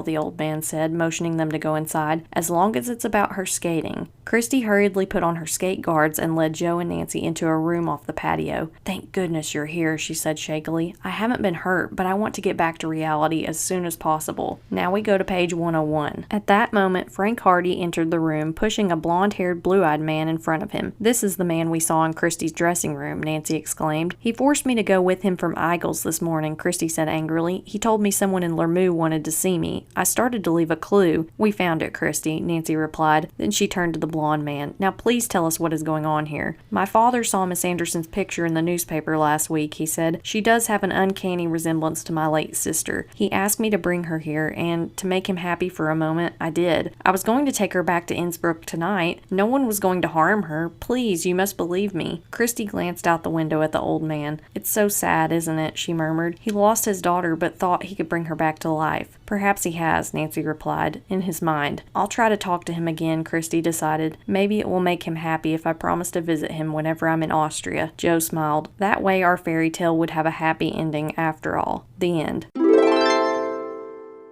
the old man said, motioning them to go inside, "as long as it's about her skating." Kristy hurriedly put on her skate guards and led Joe and Nancy into a room off the patio. "Thank goodness you're here," she said shakily. "I haven't been hurt, but I want to get back to reality as soon as possible." Now we go to page 101. At that moment, Frank Hardy entered the room, pushing a blonde-haired, blue-eyed man in front of him. "This is the man we saw in Kristy's dressing room," Nancy exclaimed. "He forced me to go with him from Eigels this morning," Kristy said angrily. "He told me someone in Lormeaux wanted to see me. I started to leave a clue." "We found it, Kristy," Nancy replied. Then she turned to the blonde man. "Now please tell us what is going on here." "My father saw Miss Anderson's picture in the newspaper last week," he said. "She does have an uncanny resemblance to my late sister. He asked me to bring her here, and to make him happy for a moment, I did. I was going to take her back to Innsbruck tonight. No one was going to harm her. Please, you must believe me." Kristy glanced out the window at the old man. "It's so sad, isn't it?" she murmured. "He lost his daughter, but thought he could bring her back to life." "Perhaps he has," Nancy replied, "in his mind." "I'll try to talk to him again," Kristy decided. "Maybe it will make him happy if I promise to visit him whenever I'm in Austria." Joe smiled. "That way our fairy tale would have a happy ending after all. The end.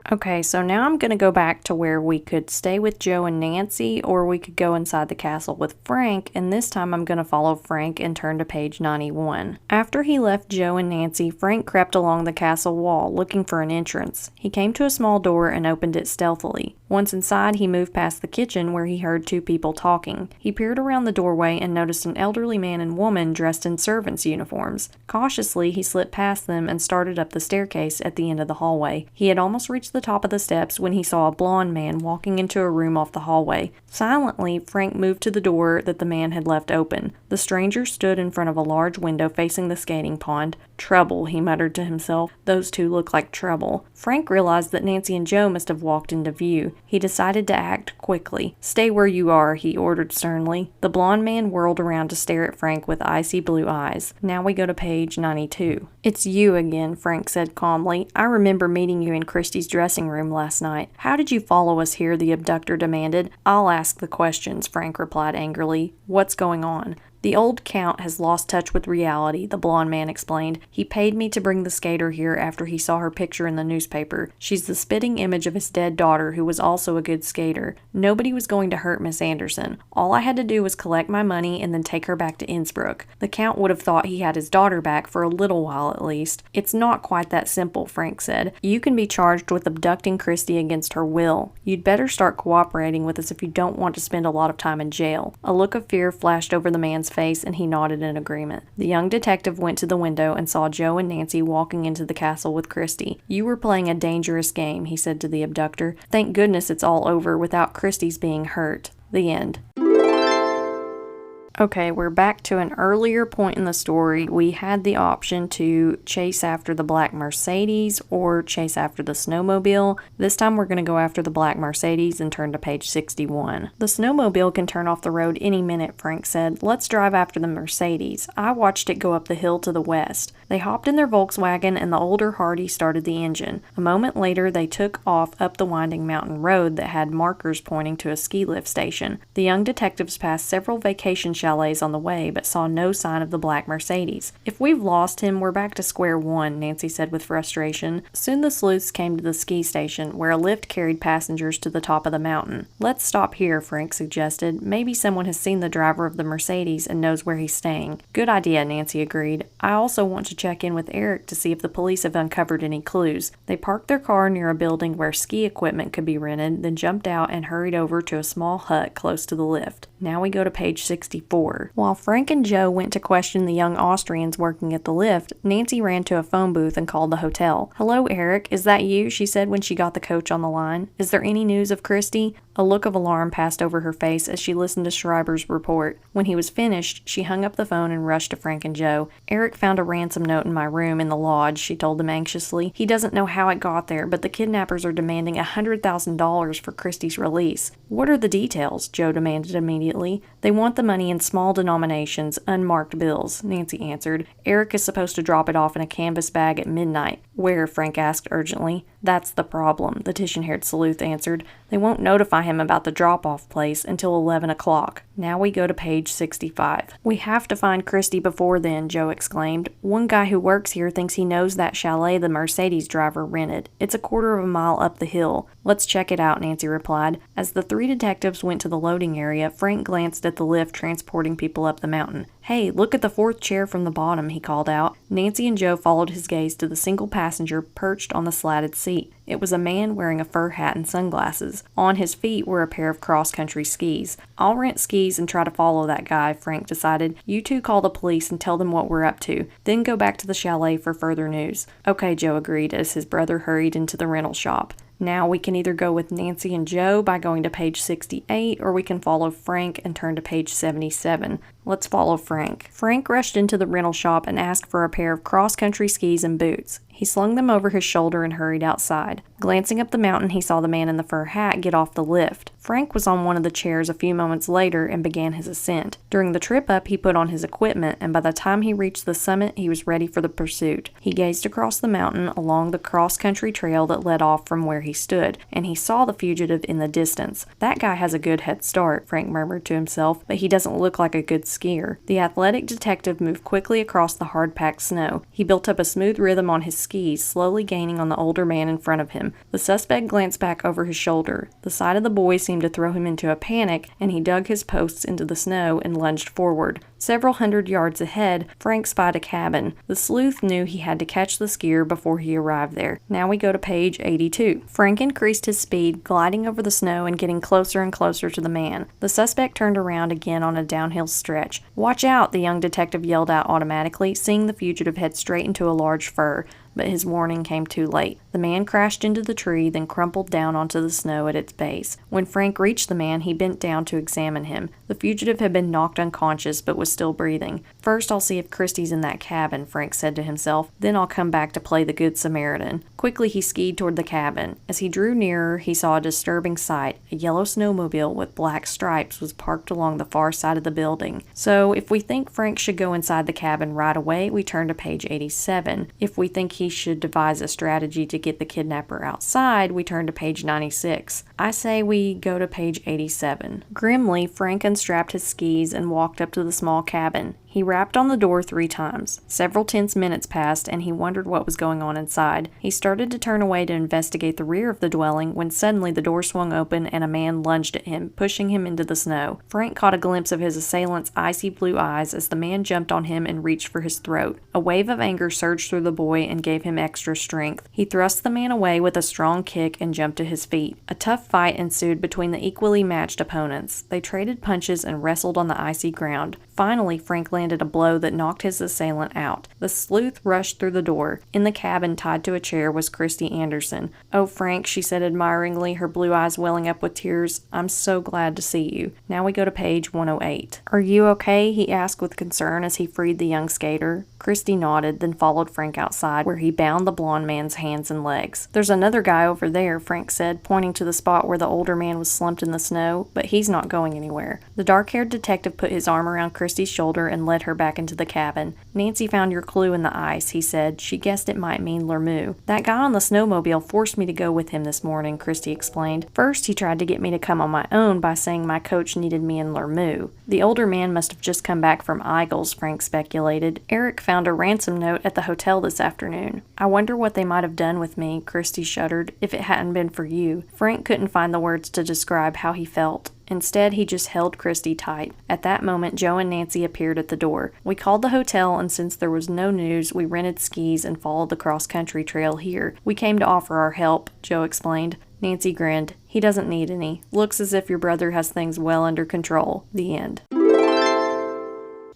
Okay, so now I'm going to go back to where we could stay with Joe and Nancy, or we could go inside the castle with Frank, and this time I'm going to follow Frank and turn to page 91. After he left Joe and Nancy, Frank crept along the castle wall, looking for an entrance. He came to a small door and opened it stealthily. Once inside, he moved past the kitchen where he heard two people talking. He peered around the doorway and noticed an elderly man and woman dressed in servants' uniforms. Cautiously, he slipped past them and started up the staircase at the end of the hallway. He had almost reached the top of the steps when he saw a blond man walking into a room off the hallway. Silently, Frank moved to the door that the man had left open. The stranger stood in front of a large window facing the skating pond. "Trouble," he muttered to himself. "Those two look like trouble." Frank realized that Nancy and Joe must have walked into view. He decided to act quickly. "Stay where you are," he ordered sternly. The blond man whirled around to stare at Frank with icy blue eyes. Now we go to page 92. "It's you again," Frank said calmly. "I remember meeting you in Kristy's dressing room last night. How did you follow us here?" the abductor demanded. "I'll ask the questions," Frank replied angrily. "What's going on?" "The old Count has lost touch with reality," the blond man explained. "He paid me to bring the skater here after he saw her picture in the newspaper. She's the spitting image of his dead daughter, who was also a good skater. Nobody was going to hurt Miss Anderson. All I had to do was collect my money and then take her back to Innsbruck. The Count would have thought he had his daughter back for a little while at least." "It's not quite that simple," Frank said. "You can be charged with abducting Kristy against her will. You'd better start cooperating with us if you don't want to spend a lot of time in jail." A look of fear flashed over the man's face, and he nodded in agreement. The young detective went to the window and saw Joe and Nancy walking into the castle with Kristy. "You were playing a dangerous game," he said to the abductor. "Thank goodness it's all over without Kristy's being hurt." The end. Okay, we're back to an earlier point in the story. We had the option to chase after the black Mercedes or chase after the snowmobile. This time we're going to go after the black Mercedes and turn to page 61. "The snowmobile can turn off the road any minute," Frank said. "Let's drive after the Mercedes. I watched it go up the hill to the west." They hopped in their Volkswagen and the older Hardy started the engine. A moment later, they took off up the winding mountain road that had markers pointing to a ski lift station. The young detectives passed several vacation chalets on the way, but saw no sign of the black Mercedes. "If we've lost him, we're back to square one," Nancy said with frustration. Soon the sleuths came to the ski station, where a lift carried passengers to the top of the mountain. "Let's stop here," Frank suggested. "Maybe someone has seen the driver of the Mercedes and knows where he's staying." "Good idea," Nancy agreed. "I also want to check in with Eric to see if the police have uncovered any clues." They parked their car near a building where ski equipment could be rented, then jumped out and hurried over to a small hut close to the lift. Now we go to page 64. While Frank and Joe went to question the young Austrians working at the lift, Nancy ran to a phone booth and called the hotel. "Hello, Eric. Is that you?" she said when she got the coach on the line. "Is there any news of Kristy?" A look of alarm passed over her face as she listened to Schreiber's report. When he was finished, she hung up the phone and rushed to Frank and Joe. "Eric found a ransom note in my room in the lodge," she told them anxiously. "He doesn't know how it got there, but the kidnappers are demanding $100,000 for Kristy's release." "What are the details?" Joe demanded immediately. "They want the money in small denominations, unmarked bills," Nancy answered. "Eric is supposed to drop it off in a canvas bag at midnight." "Where?" Frank asked urgently. "That's the problem," the tissue-haired sleuth answered. "They won't notify him about the drop-off place until 11 o'clock. Now we go to page 65. "We have to find Kristy before then," Joe exclaimed. "One guy who works here thinks he knows that chalet the Mercedes driver rented. It's a quarter of a mile up the hill." "Let's check it out," Nancy replied. As the three detectives went to the loading area, Frank glanced at the lift transporting people up the mountain. "Hey, look at the fourth chair from the bottom," he called out. Nancy and Joe followed his gaze to the single passenger perched on the slatted seat. It was a man wearing a fur hat and sunglasses. On his feet were a pair of cross-country skis. "I'll rent skis and try to follow that guy," Frank decided. "You two call the police and tell them what we're up to. Then go back to the chalet for further news." "Okay," Joe agreed as his brother hurried into the rental shop. Now we can either go with Nancy and Joe by going to page 68, or we can follow Frank and turn to page 77. Let's follow Frank. Frank rushed into the rental shop and asked for a pair of cross-country skis and boots. He slung them over his shoulder and hurried outside. Glancing up the mountain, he saw the man in the fur hat get off the lift. Frank was on one of the chairs a few moments later and began his ascent. During the trip up, he put on his equipment, and by the time he reached the summit, he was ready for the pursuit. He gazed across the mountain along the cross-country trail that led off from where he stood, and he saw the fugitive in the distance. "That guy has a good head start," Frank murmured to himself, "but he doesn't look like a good skier." The athletic detective moved quickly across the hard-packed snow. He built up a smooth rhythm on his skis, slowly gaining on the older man in front of him. The suspect glanced back over his shoulder. The sight of the boy seemed to throw him into a panic, and he dug his posts into the snow and lunged forward. Several hundred yards ahead, Frank spied a cabin. The sleuth knew he had to catch the skier before he arrived there. Now we go to page 82. Frank increased his speed, gliding over the snow and getting closer and closer to the man. The suspect turned around again on a downhill stretch. "Watch out!" the young detective yelled out automatically, seeing the fugitive head straight into a large fir. But his warning came too late. The man crashed into the tree, then crumpled down onto the snow at its base. When Frank reached the man, he bent down to examine him. The fugitive had been knocked unconscious, but was still breathing. "First, I'll see if Kristy's in that cabin," Frank said to himself. "Then I'll come back to play the Good Samaritan." Quickly, he skied toward the cabin. As he drew nearer, he saw a disturbing sight. A yellow snowmobile with black stripes was parked along the far side of the building. So, if we think Frank should go inside the cabin right away, we turn to page 87. If we think he should devise a strategy to get the kidnapper outside, we turn to page 96. I say we go to page 87. Grimly, Frank unstrapped his skis and walked up to the small cabin. He rapped on the door 3 times. Several tense minutes passed, and he wondered what was going on inside. He started to turn away to investigate the rear of the dwelling when suddenly the door swung open and a man lunged at him, pushing him into the snow. Frank caught a glimpse of his assailant's icy blue eyes as the man jumped on him and reached for his throat. A wave of anger surged through the boy and gave him extra strength. He thrust the man away with a strong kick and jumped to his feet. A tough fight ensued between the equally matched opponents. They traded punches and wrestled on the icy ground. Finally, Frank landed a blow that knocked his assailant out. The sleuth rushed through the door. In the cabin, tied to a chair, was Kristy Anderson. "Oh, Frank," she said admiringly, her blue eyes welling up with tears. "I'm so glad to see you." Now we go to page 108. "Are you okay?" he asked with concern as he freed the young skater. Kristy nodded, then followed Frank outside, where he bound the blond man's hands and legs. "There's another guy over there," Frank said, pointing to the spot where the older man was slumped in the snow, "but he's not going anywhere." The dark-haired detective put his arm around Kristy's shoulder and led her back into the cabin. "Nancy found your clue in the ice," he said. "She guessed it might mean Lermu." "That guy on the snowmobile forced me to go with him this morning," Kristy explained. "First, he tried to get me to come on my own by saying my coach needed me in Lermu. The older man must have just come back from Eigels," Frank speculated. "Eric found a ransom note at the hotel this afternoon. I wonder what they might have done with me," Kristy shuddered, "if it hadn't been for you." Frank couldn't find the words to describe how he felt. Instead, he just held Kristy tight. At that moment, Joe and Nancy appeared at the door. "We called the hotel, and since there was no news, we rented skis and followed the cross-country trail here. We came to offer our help," Joe explained. Nancy grinned. "He doesn't need any. Looks as if your brother has things well under control." The end.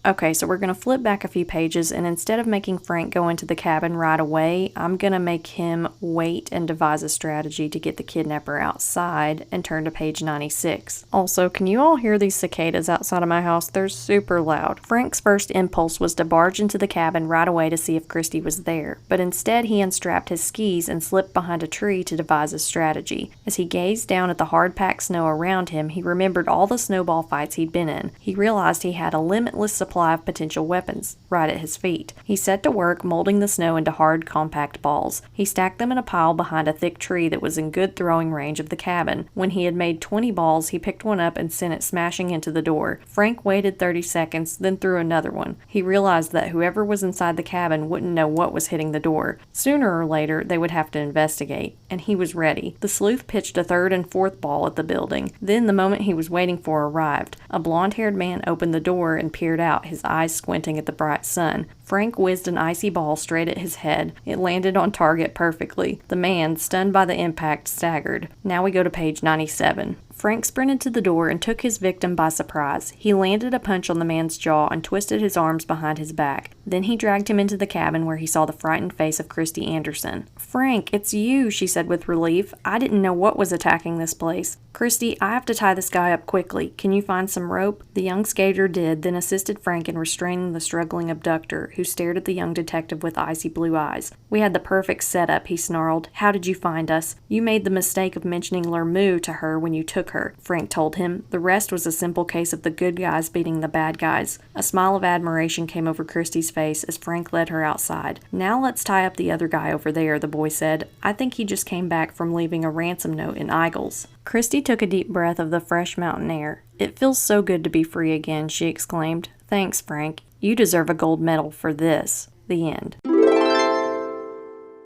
Okay, so we're going to flip back a few pages, and instead of making Frank go into the cabin right away, I'm going to make him wait and devise a strategy to get the kidnapper outside and turn to page 96. Also, can you all hear these cicadas outside of my house? They're super loud. Frank's first impulse was to barge into the cabin right away to see if Kristy was there, but instead he unstrapped his skis and slipped behind a tree to devise a strategy. As he gazed down at the hard-packed snow around him, he remembered all the snowball fights he'd been in. He realized he had a limitless supply of potential weapons right at his feet. He set to work molding the snow into hard, compact balls. He stacked them in a pile behind a thick tree that was in good throwing range of the cabin. When he had made 20 balls, he picked one up and sent it smashing into the door. Frank waited 30 seconds, then threw another one. He realized that whoever was inside the cabin wouldn't know what was hitting the door. Sooner or later, they would have to investigate, and he was ready. The sleuth pitched a third and fourth ball at the building. Then the moment he was waiting for arrived. A blonde-haired man opened the door and peered out, his eyes squinting at the bright sun. Frank whizzed an icy ball straight at his head. It landed on target perfectly. The man, stunned by the impact, staggered. Now we go to page 97. Frank sprinted to the door and took his victim by surprise. He landed a punch on the man's jaw and twisted his arms behind his back. Then he dragged him into the cabin where he saw the frightened face of Kristy Anderson. "Frank, it's you," she said with relief. "I didn't know what was attacking this place. Kristy, I have to tie this guy up quickly. Can you find some rope?" The young skater did, then assisted Frank in restraining the struggling abductor, who stared at the young detective with icy blue eyes. "We had the perfect setup," he snarled. "How did you find us?" "You made the mistake of mentioning Lermu to her when you took her," Frank told him. "The rest was a simple case of the good guys beating the bad guys." A smile of admiration came over Kristy's face as Frank led her outside. "Now let's tie up the other guy over there," the boy said. "I think he just came back from leaving a ransom note in Eigels." Kristy took a deep breath of the fresh mountain air. "It feels so good to be free again," she exclaimed. "Thanks, Frank. You deserve a gold medal for this." The end.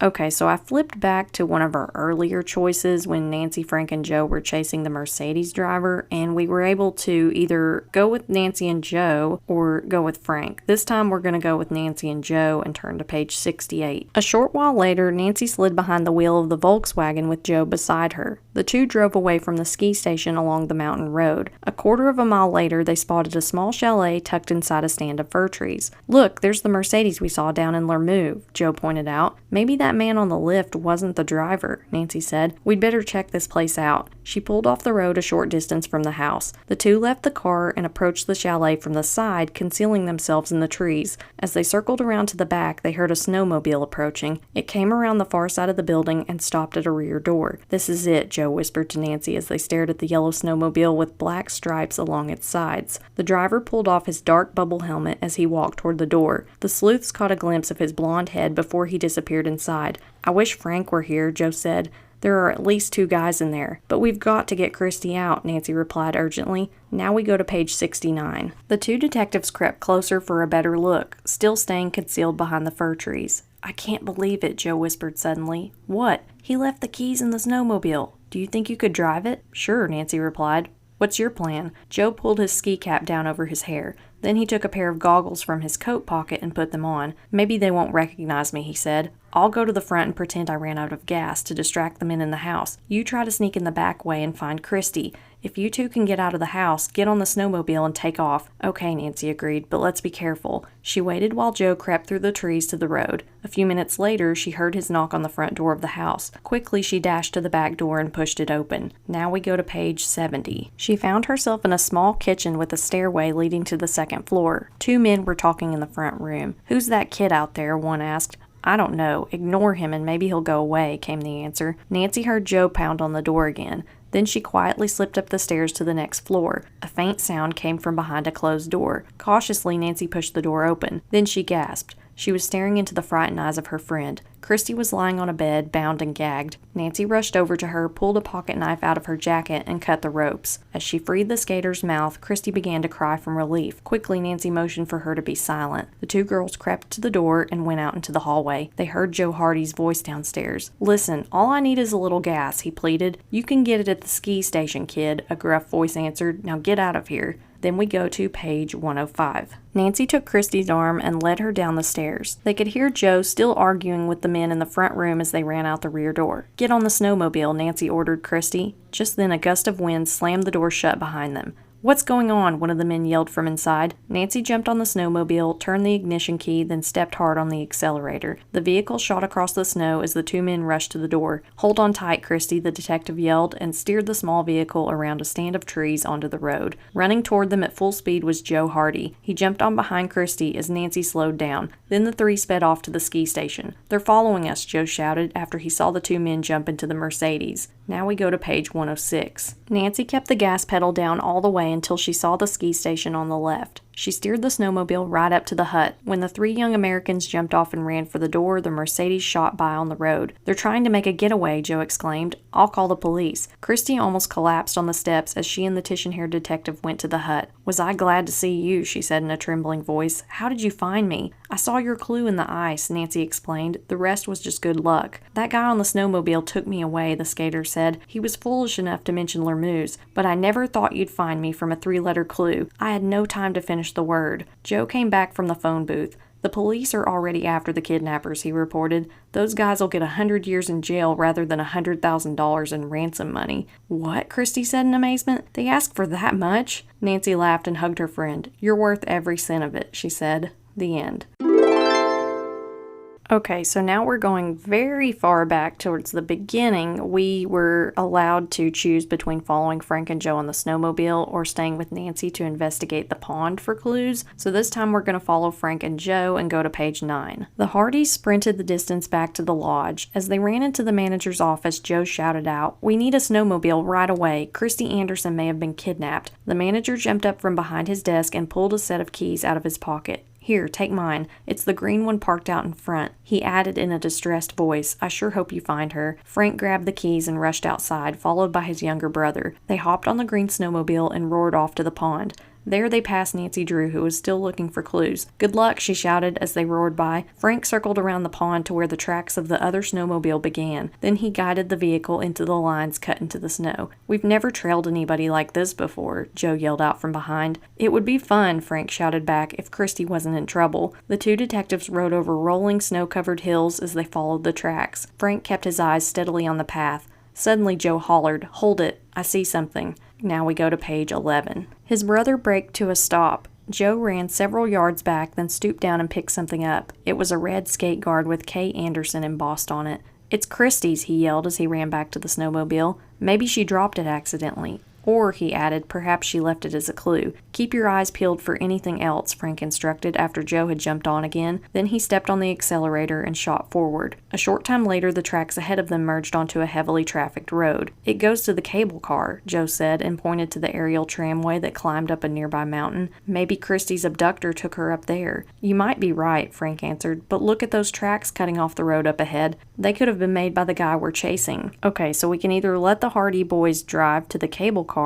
Okay, so I flipped back to one of our earlier choices when Nancy, Frank, and Joe were chasing the Mercedes driver, and we were able to either go with Nancy and Joe or go with Frank. This time we're going to go with Nancy and Joe and turn to page 68. A short while later, Nancy slid behind the wheel of the Volkswagen with Joe beside her. The two drove away from the ski station along the mountain road. A quarter of a mile later, they spotted a small chalet tucked inside a stand of fir trees. "Look, there's the Mercedes we saw down in Lermu," Joe pointed out. "Maybe that man on the lift wasn't the driver," Nancy said. "We'd better check this place out." She pulled off the road a short distance from the house. The two left the car and approached the chalet from the side, concealing themselves in the trees. As they circled around to the back, they heard a snowmobile approaching. It came around the far side of the building and stopped at a rear door. "This is it," Joe whispered to Nancy as they stared at the yellow snowmobile with black stripes along its sides. The driver pulled off his dark bubble helmet as he walked toward the door. The sleuths caught a glimpse of his blonde head before he disappeared inside. "I wish Frank were here," Joe said. "There are at least 2 guys in there." "But we've got to get Kristy out," Nancy replied urgently. Now we go to page 69. The two detectives crept closer for a better look, still staying concealed behind the fir trees. "I can't believe it," Joe whispered suddenly. "What?" "He left the keys in the snowmobile. Do you think you could drive it?" "Sure," Nancy replied. "What's your plan?" Joe pulled his ski cap down over his hair. Then he took a pair of goggles from his coat pocket and put them on. "Maybe they won't recognize me," he said. "I'll go to the front and pretend I ran out of gas to distract the men in the house. You try to sneak in the back way and find Kristy. If you two can get out of the house, get on the snowmobile and take off." "Okay," Nancy agreed, "but let's be careful." She waited while Joe crept through the trees to the road. A few minutes later, she heard his knock on the front door of the house. Quickly, she dashed to the back door and pushed it open. Now we go to page 70. She found herself in a small kitchen with a stairway leading to the second floor. 2 men were talking in the front room. "Who's that kid out there?" one asked. "I don't know. Ignore him and maybe he'll go away," came the answer. Nancy heard Joe pound on the door again. Then she quietly slipped up the stairs to the next floor. A faint sound came from behind a closed door. Cautiously, Nancy pushed the door open. Then she gasped. She was staring into the frightened eyes of her friend. Kristy was lying on a bed, bound and gagged. Nancy rushed over to her, pulled a pocket knife out of her jacket, and cut the ropes. As she freed the skater's mouth, Kristy began to cry from relief. Quickly, Nancy motioned for her to be silent. The 2 girls crept to the door and went out into the hallway. They heard Joe Hardy's voice downstairs. "Listen, all I need is a little gas," he pleaded. "You can get it at the ski station, kid," a gruff voice answered. "Now get out of here." Then we go to page 105. Nancy took Kristy's arm and led her down the stairs. They could hear Joe still arguing with the men in the front room as they ran out the rear door. "Get on the snowmobile," Nancy ordered Kristy. Just then a gust of wind slammed the door shut behind them. "What's going on?" one of the men yelled from inside. Nancy jumped on the snowmobile, turned the ignition key, then stepped hard on the accelerator. The vehicle shot across the snow as the two men rushed to the door. "Hold on tight, Kristy," the detective yelled, and steered the small vehicle around a stand of trees onto the road. Running toward them at full speed was Joe Hardy. He jumped on behind Kristy as Nancy slowed down. Then the three sped off to the ski station. "They're following us," Joe shouted after he saw the two men jump into the Mercedes. Now we go to page 106. Nancy kept the gas pedal down all the way until she saw the ski station on the left. She steered the snowmobile right up to the hut. When the three young Americans jumped off and ran for the door, the Mercedes shot by on the road. "They're trying to make a getaway," Joe exclaimed. "I'll call the police." Kristy almost collapsed on the steps as she and the tissue-haired detective went to the hut. "Was I glad to see you," she said in a trembling voice. "How did you find me?" "I saw your clue in the ice," Nancy explained. "The rest was just good luck." "That guy on the snowmobile took me away," the skater said. "He was foolish enough to mention Lermoos, but I never thought you'd find me from a three-letter clue. I had no time to finish the word." Joe came back from the phone booth. "The police are already after the kidnappers," he reported. "Those guys will get 100 years in jail rather than $100,000 in ransom money." "What?" Kristy said in amazement. "They asked for that much?" Nancy laughed and hugged her friend. "You're worth every cent of it," she said. The end. Okay, so now we're going very far back towards the beginning. We were allowed to choose between following Frank and Joe on the snowmobile or staying with Nancy to investigate the pond for clues. So this time we're going to follow Frank and Joe and go to page 9. The Hardys sprinted the distance back to the lodge. As they ran into the manager's office, Joe shouted out, "We need a snowmobile right away. Kristy Anderson may have been kidnapped." The manager jumped up from behind his desk and pulled a set of keys out of his pocket. "Here, take mine. It's the green one parked out in front." He added in a distressed voice, "I sure hope you find her." Frank grabbed the keys and rushed outside, followed by his younger brother. They hopped on the green snowmobile and roared off to the pond. There they passed Nancy Drew, who was still looking for clues. "Good luck," she shouted as they roared by. Frank circled around the pond to where the tracks of the other snowmobile began. Then he guided the vehicle into the lines cut into the snow. "We've never trailed anybody like this before," Joe yelled out from behind. "It would be fun," Frank shouted back, "if Kristy wasn't in trouble." The two detectives rode over rolling snow-covered hills as they followed the tracks. Frank kept his eyes steadily on the path. Suddenly Joe hollered, "Hold it, I see something." Now we go to page 11. His brother braked to a stop. Joe ran several yards back, then stooped down and picked something up. It was a red skate guard with K. Anderson embossed on it. "It's Kristy's," he yelled as he ran back to the snowmobile. "Maybe she dropped it accidentally." Or, he added, perhaps she left it as a clue. "Keep your eyes peeled for anything else," Frank instructed after Joe had jumped on again. Then he stepped on the accelerator and shot forward. A short time later, the tracks ahead of them merged onto a heavily trafficked road. "It goes to the cable car," Joe said, and pointed to the aerial tramway that climbed up a nearby mountain. "Maybe Kristy's abductor took her up there." "You might be right," Frank answered, "but look at those tracks cutting off the road up ahead. They could have been made by the guy we're chasing." Okay, so we can either let the Hardy boys drive to the cable car,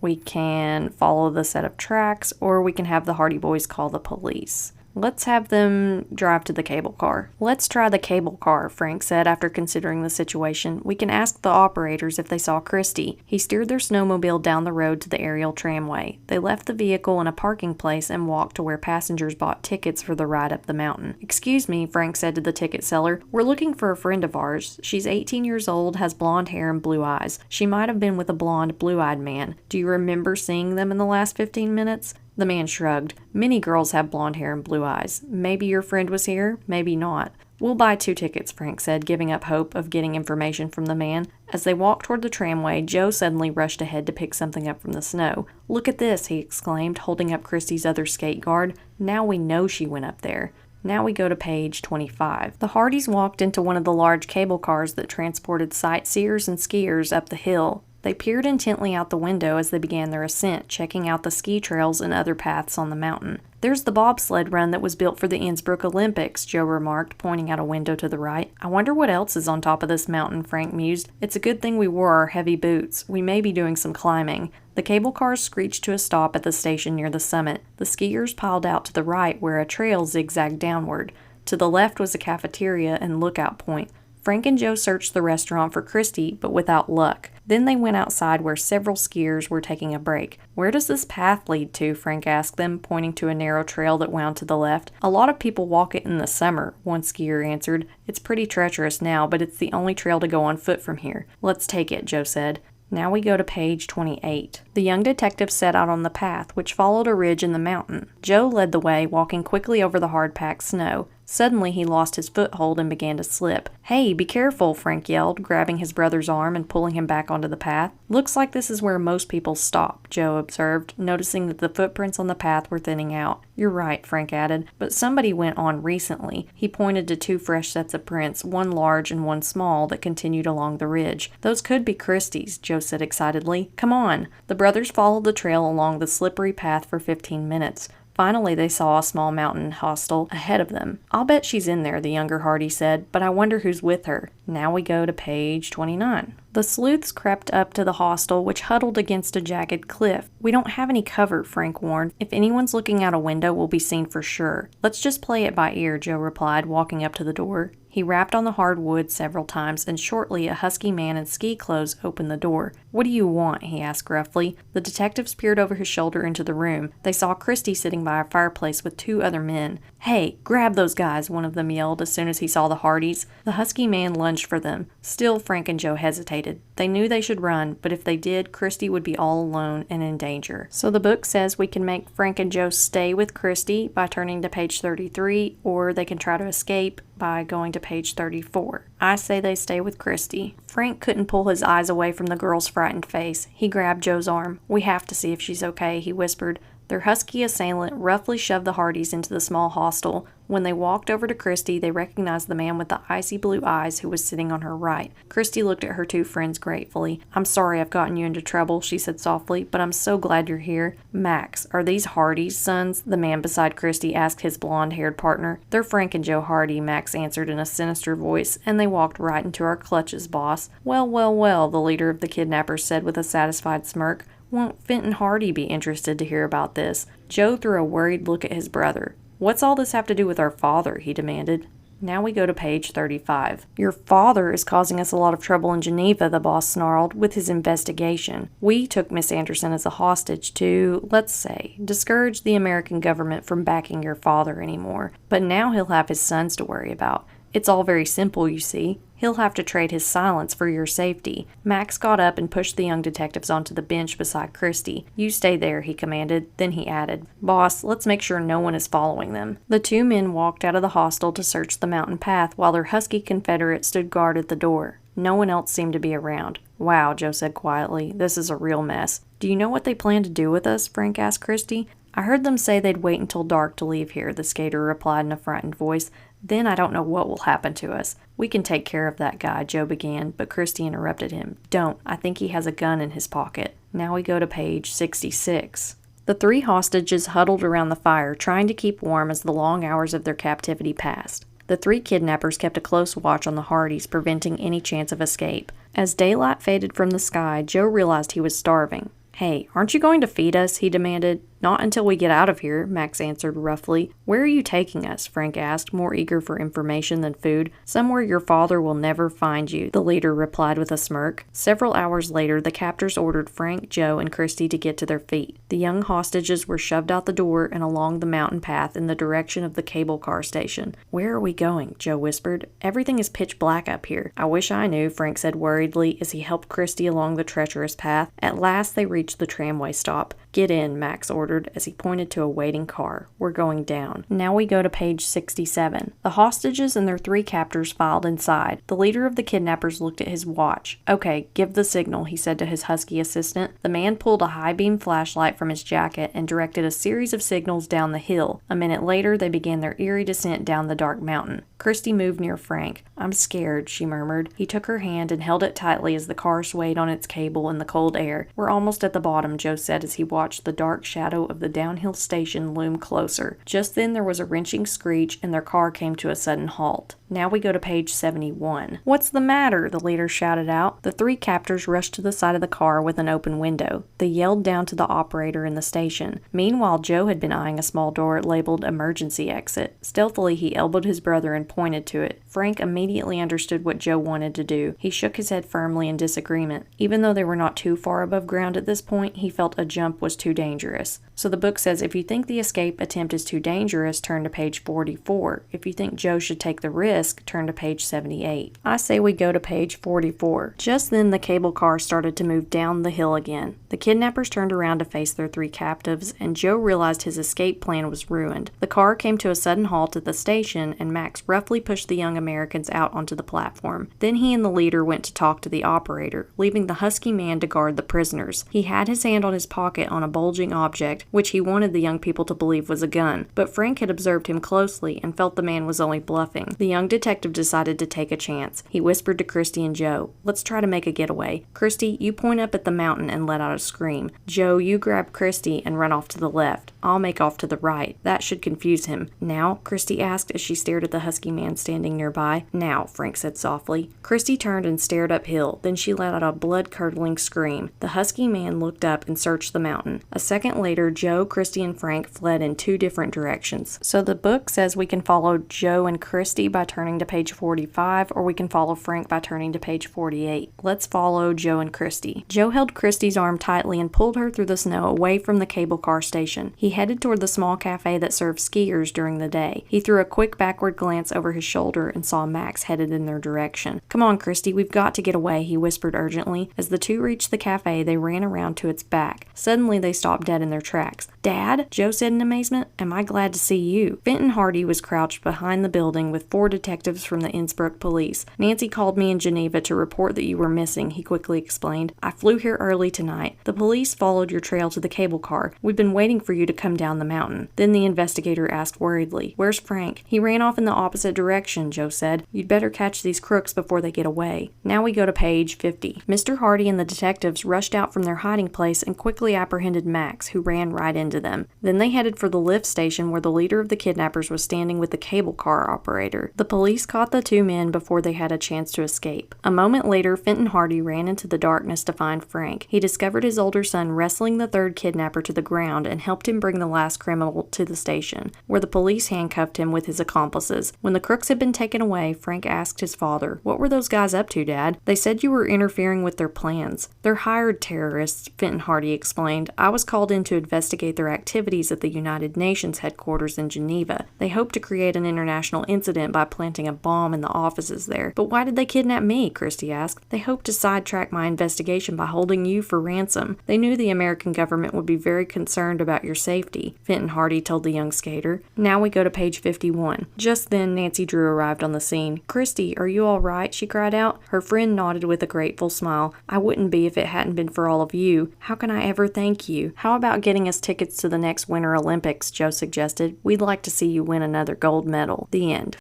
we can follow the set of tracks, or we can have the Hardy boys call the police. Let's have them drive to the cable car. "Let's try the cable car," Frank said after considering the situation. "We can ask the operators if they saw Kristy." He steered their snowmobile down the road to the aerial tramway. They left the vehicle in a parking place and walked to where passengers bought tickets for the ride up the mountain. "Excuse me," Frank said to the ticket seller. "We're looking for a friend of ours. She's 18 years old, has blonde hair and blue eyes. She might have been with a blonde, blue-eyed man. Do you remember seeing them in the last 15 minutes? The man shrugged. "Many girls have blonde hair and blue eyes. Maybe your friend was here, maybe not." "We'll buy 2 tickets, Frank said, giving up hope of getting information from the man. As they walked toward the tramway, Joe suddenly rushed ahead to pick something up from the snow. "Look at this," he exclaimed, holding up Kristy's other skate guard. "Now we know she went up there." Now we go to page 25. The Hardys walked into one of the large cable cars that transported sightseers and skiers up the hill. They peered intently out the window as they began their ascent, checking out the ski trails and other paths on the mountain. "There's the bobsled run that was built for the Innsbruck Olympics," Joe remarked, pointing out a window to the right. "I wonder what else is on top of this mountain," Frank mused. "It's a good thing we wore our heavy boots. We may be doing some climbing." The cable cars screeched to a stop at the station near the summit. The skiers piled out to the right where a trail zigzagged downward. To the left was a cafeteria and lookout point. Frank and Joe searched the restaurant for Kristy, but without luck. Then they went outside where several skiers were taking a break. "Where does this path lead to?" Frank asked them, pointing to a narrow trail that wound to the left. "A lot of people walk it in the summer," one skier answered. "It's pretty treacherous now, but it's the only trail to go on foot from here." "Let's take it," Joe said. Now we go to page 28. The young detective set out on the path, which followed a ridge in the mountain. Joe led the way, walking quickly over the hard-packed snow. Suddenly, he lost his foothold and began to slip. "Hey, be careful," Frank yelled, grabbing his brother's arm and pulling him back onto the path. "Looks like this is where most people stop," Joe observed, noticing that the footprints on the path were thinning out. "You're right," Frank added, "but somebody went on recently." He pointed to 2 fresh sets of prints, one large and one small, that continued along the ridge. "Those could be Kristy's," Joe said excitedly. "Come on." The brothers followed the trail along the slippery path for 15 minutes. Finally, they saw a small mountain hostel ahead of them. "I'll bet she's in there," the younger Hardy said, "but I wonder who's with her." Now we go to page 29. The sleuths crept up to the hostel, which huddled against a jagged cliff. "We don't have any cover," Frank warned. "If anyone's looking out a window, we'll be seen for sure." "Let's just play it by ear," Joe replied, walking up to the door. He rapped on the hard wood several times, and shortly a husky man in ski clothes opened the door. "What do you want?" he asked gruffly. The detectives peered over his shoulder into the room. They saw Kristy sitting by a fireplace with 2 other men. "Hey, grab those guys," one of them yelled as soon as he saw the Hardys. The husky man lunged for them. Still, Frank and Joe hesitated. They knew they should run, but if they did, Kristy would be all alone and in danger. So the book says we can make Frank and Joe stay with Kristy by turning to page 33, or they can try to escape by going to page 34. I say they stay with Kristy. Frank couldn't pull his eyes away from the girl's frightened face. He grabbed Joe's arm. "We have to see if she's okay," he whispered. Their husky assailant roughly shoved the Hardys into the small hostel. When they walked over to Kristy, they recognized the man with the icy blue eyes who was sitting on her right. Kristy looked at her 2 friends gratefully. "I'm sorry I've gotten you into trouble," she said softly, "but I'm so glad you're here." "Max, are these Hardy's sons?" the man beside Kristy asked his blonde-haired partner. "They're Frank and Joe Hardy," Max answered in a sinister voice, "and they walked right into our clutches, boss." "Well, well, well," the leader of the kidnappers said with a satisfied smirk. "Won't Fenton Hardy be interested to hear about this?" Joe threw a worried look at his brother. "What's all this have to do with our father?" he demanded. Now we go to page 35. "Your father is causing us a lot of trouble in Geneva," the boss snarled, "with his investigation. We took Miss Anderson as a hostage to, let's say, discourage the American government from backing your father anymore. But now he'll have his sons to worry about. It's all very simple, you see. He'll have to trade his silence for your safety." Max got up and pushed the young detectives onto the bench beside Kristy. "You stay there," he commanded. Then he added, "Boss, let's make sure no one is following them." The 2 men walked out of the hostel to search the mountain path while their husky confederate stood guard at the door. No one else seemed to be around. "Wow," Joe said quietly, "this is a real mess." "Do you know what they plan to do with us?" Frank asked Kristy. "I heard them say they'd wait until dark to leave here," the skater replied in a frightened voice. "Then I don't know what will happen to us." "We can take care of that guy," Joe began, but Kristy interrupted him. "Don't. I think he has a gun in his pocket." Now we go to page 66. The 3 hostages huddled around the fire, trying to keep warm as the long hours of their captivity passed. The 3 kidnappers kept a close watch on the Hardys, preventing any chance of escape. As daylight faded from the sky, Joe realized he was starving. "Hey, aren't you going to feed us?" he demanded. "Not until we get out of here," Max answered roughly. "Where are you taking us?" Frank asked, more eager for information than food. "Somewhere your father will never find you," the leader replied with a smirk. Several hours later, the captors ordered Frank, Joe, and Kristy to get to their feet. The young hostages were shoved out the door and along the mountain path in the direction of the cable car station. "Where are we going?" Joe whispered. "Everything is pitch black up here." "I wish I knew," Frank said worriedly as he helped Kristy along the treacherous path. At last they reached the tramway stop. "Get in," Max ordered as he pointed to a waiting car. "We're going down." Now we go to page 67. The hostages and their 3 captors filed inside. The leader of the kidnappers looked at his watch. "Okay, give the signal," he said to his husky assistant. The man pulled a high-beam flashlight from his jacket and directed a series of signals down the hill. A minute later, they began their eerie descent down the dark mountain. Kristy moved near Frank. "I'm scared," she murmured. He took her hand and held it tightly as the car swayed on its cable in the cold air. "We're almost at the bottom," Joe said as he watched the dark shadow of the downhill station loom closer. Just then there was a wrenching screech and their car came to a sudden halt. Now we go to page 71. "What's the matter?" the leader shouted out. The 3 captors rushed to the side of the car with an open window. They yelled down to the operator in the station. Meanwhile, Joe had been eyeing a small door labeled emergency exit. Stealthily, he elbowed his brother and pointed to it. Frank immediately understood what Joe wanted to do. He shook his head firmly in disagreement. Even though they were not too far above ground at this point, he felt a jump was too dangerous. So the book says if you think the escape attempt is too dangerous, turn to page 44. If you think Joe should take the risk, risk, turn to page 78. I say we go to page 44. Just then the cable car started to move down the hill again. The kidnappers turned around to face their 3 captives, and Joe realized his escape plan was ruined. The car came to a sudden halt at the station, and Max roughly pushed the young Americans out onto the platform. Then he and the leader went to talk to the operator, leaving the husky man to guard the prisoners. He had his hand on his pocket on a bulging object, which he wanted the young people to believe was a gun, but Frank had observed him closely and felt the man was only bluffing. The young detective decided to take a chance. He whispered to Kristy and Joe, "Let's try to make a getaway. Kristy, you point up at the mountain and let out a scream. Joe, you grab Kristy and run off to the left. I'll make off to the right. That should confuse him." "Now?" Kristy asked as she stared at the husky man standing nearby. "Now," Frank said softly. Kristy turned and stared uphill. Then she let out a blood-curdling scream. The husky man looked up and searched the mountain. A second later, Joe, Kristy, and Frank fled in 2 different directions. So the book says we can follow Joe and Kristy by turning to page 45, or we can follow Frank by turning to page 48. Let's follow Joe and Kristy. Joe held Kristy's arm tightly and pulled her through the snow away from the cable car station. He headed toward the small cafe that served skiers during the day. He threw a quick backward glance over his shoulder and saw Max headed in their direction. "Come on, Kristy, we've got to get away," he whispered urgently. As the 2 reached the cafe, they ran around to its back. Suddenly, they stopped dead in their tracks. "Dad?" Joe said in amazement. "Am I glad to see you?" Fenton Hardy was crouched behind the building with 4 detectives from the Innsbruck police. "Nancy called me in Geneva to report that you were missing," he quickly explained. "I flew here early tonight. The police followed your trail to the cable car. We've been waiting for you to come down the mountain." Then the investigator asked worriedly, "Where's Frank?" "He ran off in the opposite direction," Joe said. "You'd better catch these crooks before they get away." Now we go to page 50. Mr. Hardy and the detectives rushed out from their hiding place and quickly apprehended Max, who ran right into them. Then they headed for the lift station where the leader of the kidnappers was standing with the cable car operator. The police caught the 2 men before they had a chance to escape. A moment later, Fenton Hardy ran into the darkness to find Frank. He discovered his older son wrestling the 3rd kidnapper to the ground and helped him bring the last criminal to the station, where the police handcuffed him with his accomplices. When the crooks had been taken away, Frank asked his father, "What were those guys up to, Dad?" "They said you were interfering with their plans." "They're hired terrorists," Fenton Hardy explained. "I was called in to investigate their activities at the United Nations headquarters in Geneva. They hope to create an international incident by planting a bomb in the offices there." "But why did they kidnap me?" Kristy asked. "They hoped to sidetrack my investigation by holding you for ransom. They knew the American government would be very concerned about your safety," Fenton Hardy told the young skater. Now we go to page 51. Just then, Nancy Drew arrived on the scene. "Kristy, are you all right?" she cried out. Her friend nodded with a grateful smile. "I wouldn't be if it hadn't been for all of you. How can I ever thank you?" "How about getting us tickets to the next Winter Olympics?" Joe suggested. "We'd like to see you win another gold medal." The end.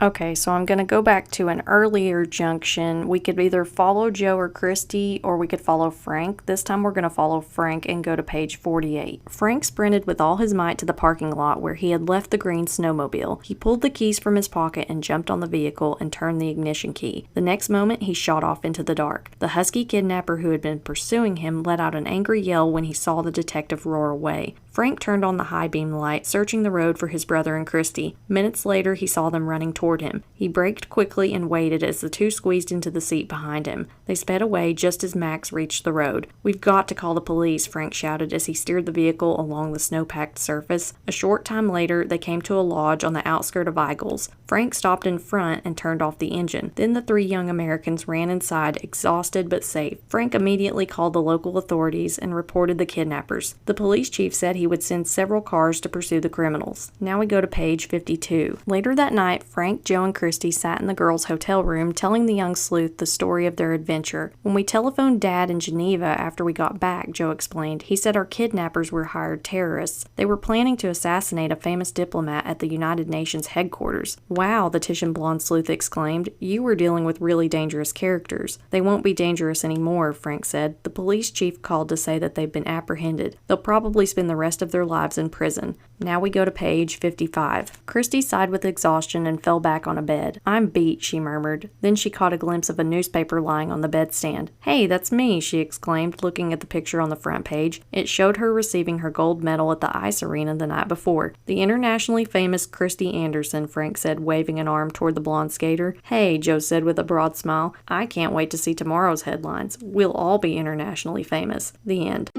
Okay, so I'm going to go back to an earlier junction. We could either follow Joe or Kristy, or we could follow Frank. This time we're going to follow Frank and go to page 48. Frank sprinted with all his might to the parking lot where he had left the green snowmobile. He pulled the keys from his pocket and jumped on the vehicle and turned the ignition key. The next moment, he shot off into the dark. The husky kidnapper who had been pursuing him let out an angry yell when he saw the detective roar away. Frank turned on the high beam light, searching the road for his brother and Kristy. Minutes later, he saw them running toward him. He braked quickly and waited as the 2 squeezed into the seat behind him. They sped away just as Max reached the road. "We've got to call the police," Frank shouted as he steered the vehicle along the snow-packed surface. A short time later, they came to a lodge on the outskirts of Eigels. Frank stopped in front and turned off the engine. Then the 3 young Americans ran inside, exhausted but safe. Frank immediately called the local authorities and reported the kidnappers. The police chief said he would send several cars to pursue the criminals. Now we go to page 52. Later that night, Frank, Joe, and Kristy sat in the girls' hotel room telling the young sleuth the story of their adventure. "When we telephoned Dad in Geneva after we got back," Joe explained, "he said our kidnappers were hired terrorists. They were planning to assassinate a famous diplomat at the United Nations headquarters." "Wow," the Titian blonde sleuth exclaimed. "You were dealing with really dangerous characters." "They won't be dangerous anymore," Frank said. "The police chief called to say that they've been apprehended. They'll probably spend the rest of their lives in prison." Now we go to page 55. Kristy sighed with exhaustion and fell back on a bed. "I'm beat," she murmured. Then she caught a glimpse of a newspaper lying on the bedstand. "Hey, that's me," she exclaimed, looking at the picture on the front page. It showed her receiving her gold medal at the ice arena the night before. "The internationally famous Kristy Anderson," Frank said, waving an arm toward the blonde skater. "Hey," Joe said with a broad smile. "I can't wait to see tomorrow's headlines. We'll all be internationally famous." The end.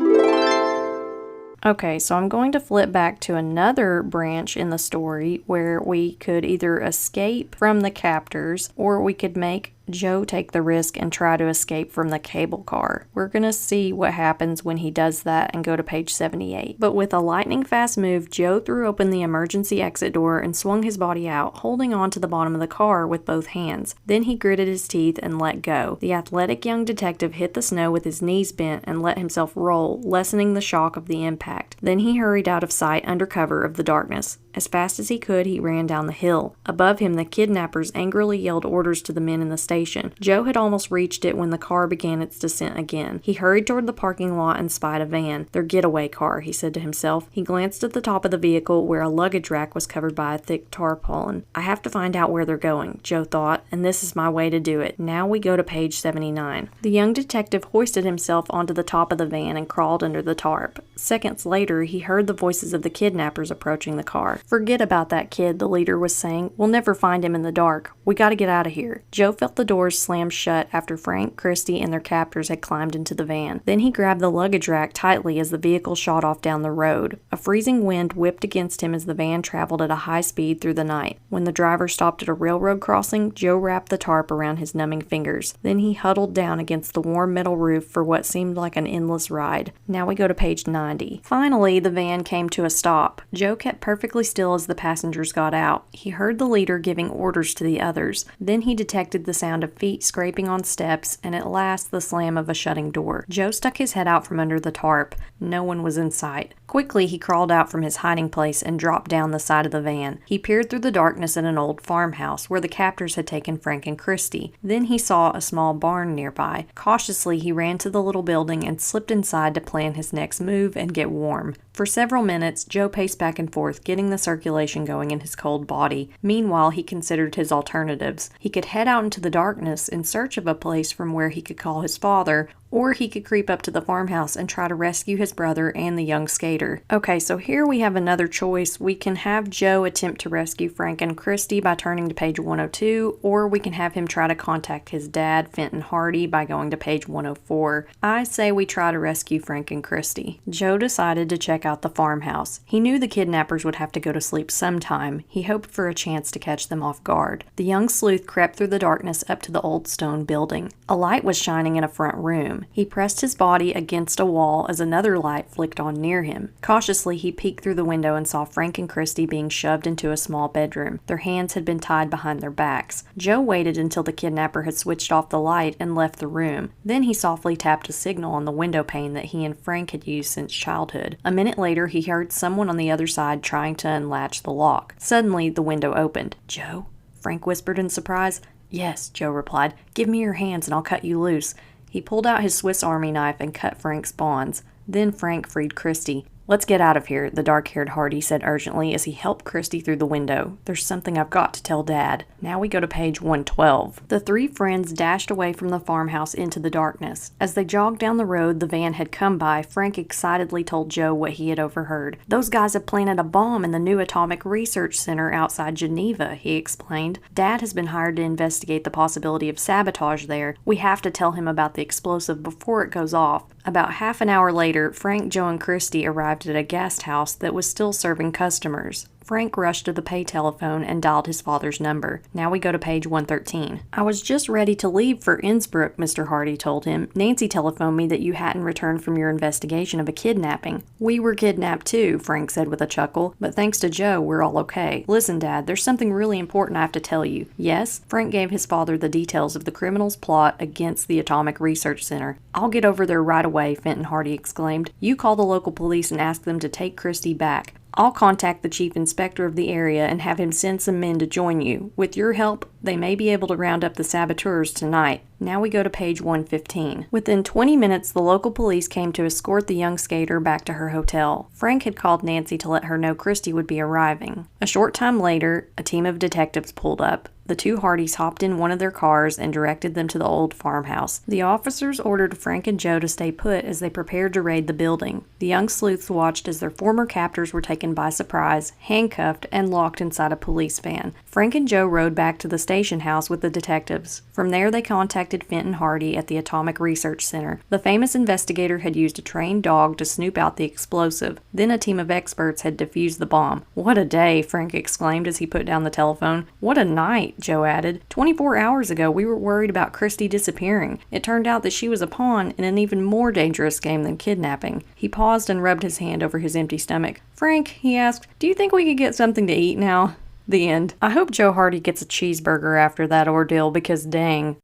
Okay, so I'm going to flip back to another branch in the story where we could either escape from the captors or we could make Joe take the risk and try to escape from the cable car. We're going to see what happens when he does that and go to page 78. But with a lightning fast move, Joe threw open the emergency exit door and swung his body out, holding on to the bottom of the car with both hands. Then he gritted his teeth and let go. The athletic young detective hit the snow with his knees bent and let himself roll, lessening the shock of the impact. Then he hurried out of sight under cover of the darkness. As fast as he could, he ran down the hill. Above him, the kidnappers angrily yelled orders to the men in the station. Joe had almost reached it when the car began its descent again. He hurried toward the parking lot and spied a van. Their getaway car, he said to himself. He glanced at the top of the vehicle where a luggage rack was covered by a thick tarpaulin. I have to find out where they're going, Joe thought, and this is my way to do it. Now we go to page 79. The young detective hoisted himself onto the top of the van and crawled under the tarp. Seconds later, he heard the voices of the kidnappers approaching the car. Forget about that kid, the leader was saying. We'll never find him in the dark. We gotta get out of here. Joe felt the doors slam shut after Frank, Kristy, and their captors had climbed into the van. Then he grabbed the luggage rack tightly as the vehicle shot off down the road. A freezing wind whipped against him as the van traveled at a high speed through the night. When the driver stopped at a railroad crossing, Joe wrapped the tarp around his numbing fingers. Then he huddled down against the warm metal roof for what seemed like an endless ride. Now we go to page 90. Finally, the van came to a stop. Joe kept perfectly still as the passengers got out. He heard the leader giving orders to the others. Then he detected the sound of feet scraping on steps and at last the slam of a shutting door. Joe stuck his head out from under the tarp. No one was in sight. Quickly, he crawled out from his hiding place and dropped down the side of the van. He peered through the darkness at an old farmhouse where the captors had taken Frank and Kristy. Then he saw a small barn nearby. Cautiously, he ran to the little building and slipped inside to plan his next move and get warm. For several minutes, Joe paced back and forth, getting the circulation going in his cold body. Meanwhile, he considered his alternatives. He could head out into the darkness in search of a place from where he could call his father, or he could creep up to the farmhouse and try to rescue his brother and the young skater. Okay, so here we have another choice. We can have Joe attempt to rescue Frank and Kristy by turning to page 102, or we can have him try to contact his dad, Fenton Hardy, by going to page 104. I say we try to rescue Frank and Kristy. Joe decided to check out the farmhouse. He knew the kidnappers would have to go to sleep sometime. He hoped for a chance to catch them off guard. The young sleuth crept through the darkness up to the old stone building. A light was shining in a front room. He pressed his body against a wall as another light flicked on near him. Cautiously, he peeked through the window and saw Frank and Kristy being shoved into a small bedroom. Their hands had been tied behind their backs. Joe waited until the kidnapper had switched off the light and left the room. Then he softly tapped a signal on the window pane that he and Frank had used since childhood. A minute later, he heard someone on the other side trying to unlatch the lock. Suddenly, the window opened. "Joe?" Frank whispered in surprise. "Yes," Joe replied. "Give me your hands and I'll cut you loose." He pulled out his Swiss Army knife and cut Frank's bonds. Then Frank freed Kristy. "Let's get out of here," the dark-haired Hardy said urgently as he helped Kristy through the window. "There's something I've got to tell Dad." Now we go to page 112. The three friends dashed away from the farmhouse into the darkness. As they jogged down the road the van had come by, Frank excitedly told Joe what he had overheard. "Those guys have planted a bomb in the new atomic research center outside Geneva," he explained. "Dad has been hired to investigate the possibility of sabotage there. We have to tell him about the explosive before it goes off." About half an hour later, Frank, Joe, and Kristy arrived at a guest house that was still serving customers. Frank rushed to the pay telephone and dialed his father's number. Now we go to page 113. "I was just ready to leave for Innsbruck," Mr. Hardy told him. "Nancy telephoned me that you hadn't returned from your investigation of a kidnapping." "We were kidnapped too," Frank said with a chuckle, "but thanks to Joe, we're all okay. Listen, Dad, there's something really important I have to tell you." "Yes?" Frank gave his father the details of the criminals' plot against the Atomic Research Center. "I'll get over there right away," Fenton Hardy exclaimed. "You call the local police and ask them to take Kristy back. I'll contact the chief inspector of the area and have him send some men to join you. With your help, they may be able to round up the saboteurs tonight." Now we go to page 115. Within 20 minutes, the local police came to escort the young skater back to her hotel. Frank had called Nancy to let her know Kristy would be arriving. A short time later, a team of detectives pulled up. The two Hardys hopped in one of their cars and directed them to the old farmhouse. The officers ordered Frank and Joe to stay put as they prepared to raid the building. The young sleuths watched as their former captors were taken by surprise, handcuffed, and locked inside a police van. Frank and Joe rode back to the station observation house with the detectives. From there, they contacted Fenton Hardy at the Atomic Research Center. The famous investigator had used a trained dog to snoop out the explosive. Then a team of experts had defused the bomb. "What a day," Frank exclaimed as he put down the telephone. "What a night," Joe added. 24 hours ago, we were worried about Kristy disappearing. It turned out that she was a pawn in an even more dangerous game than kidnapping." He paused and rubbed his hand over his empty stomach. "Frank," he asked, "do you think we could get something to eat now?" The end. I hope Joe Hardy gets a cheeseburger after that ordeal because dang.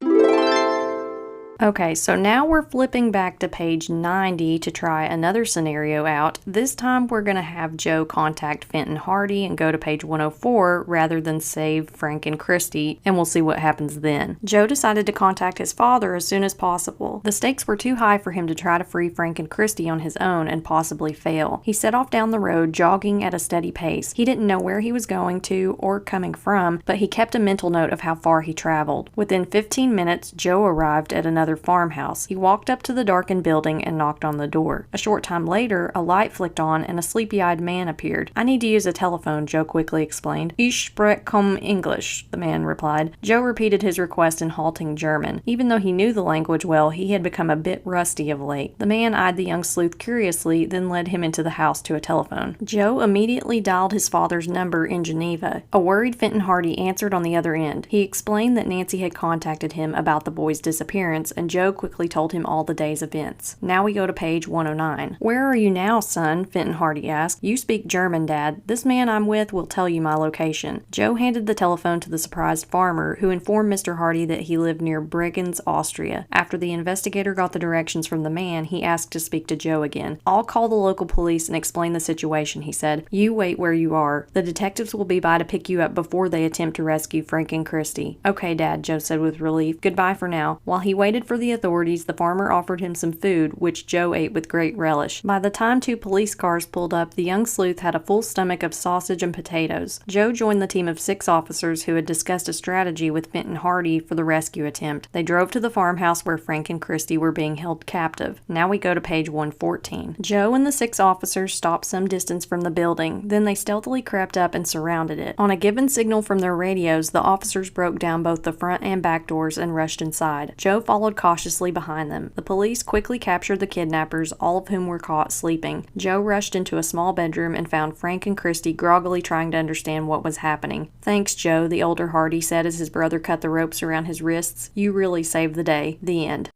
Okay, so now we're flipping back to page 90 to try another scenario out. This time we're going to have Joe contact Fenton Hardy and go to page 104 rather than save Frank and Kristy, and we'll see what happens then. Joe decided to contact his father as soon as possible. The stakes were too high for him to try to free Frank and Kristy on his own and possibly fail. He set off down the road, jogging at a steady pace. He didn't know where he was going to or coming from, but he kept a mental note of how far he traveled. Within 15 minutes, Joe arrived at another farmhouse. He walked up to the darkened building and knocked on the door. A short time later, a light flicked on and a sleepy-eyed man appeared. "I need to use a telephone," Joe quickly explained. "Ich spreche kaum English," the man replied. Joe repeated his request in halting German. Even though he knew the language well, he had become a bit rusty of late. The man eyed the young sleuth curiously, then led him into the house to a telephone. Joe immediately dialed his father's number in Geneva. A worried Fenton Hardy answered on the other end. He explained that Nancy had contacted him about the boy's disappearance, and Joe quickly told him all the day's events. Now we go to page 109. "Where are you now, son?" Fenton Hardy asked. "You speak German, Dad. This man I'm with will tell you my location." Joe handed the telephone to the surprised farmer, who informed Mr. Hardy that he lived near Bregenz, Austria. After the investigator got the directions from the man, he asked to speak to Joe again. "I'll call the local police and explain the situation," he said. "You wait where you are. The detectives will be by to pick you up before they attempt to rescue Frank and Kristy." "Okay, Dad," Joe said with relief. "Goodbye for now." While he waited for the authorities, the farmer offered him some food, which Joe ate with great relish. By the time 2 police cars pulled up, the young sleuth had a full stomach of sausage and potatoes. Joe joined the team of 6 officers who had discussed a strategy with Fenton Hardy for the rescue attempt. They drove to the farmhouse where Frank and Kristy were being held captive. Now we go to page 114. Joe and the 6 officers stopped some distance from the building. Then they stealthily crept up and surrounded it. On a given signal from their radios, the officers broke down both the front and back doors and rushed inside. Joe followed cautiously behind them. The police quickly captured the kidnappers, all of whom were caught sleeping. Joe rushed into a small bedroom and found Frank and Kristy groggily trying to understand what was happening. "Thanks, Joe," the older Hardy said as his brother cut the ropes around his wrists. "You really saved the day." The end.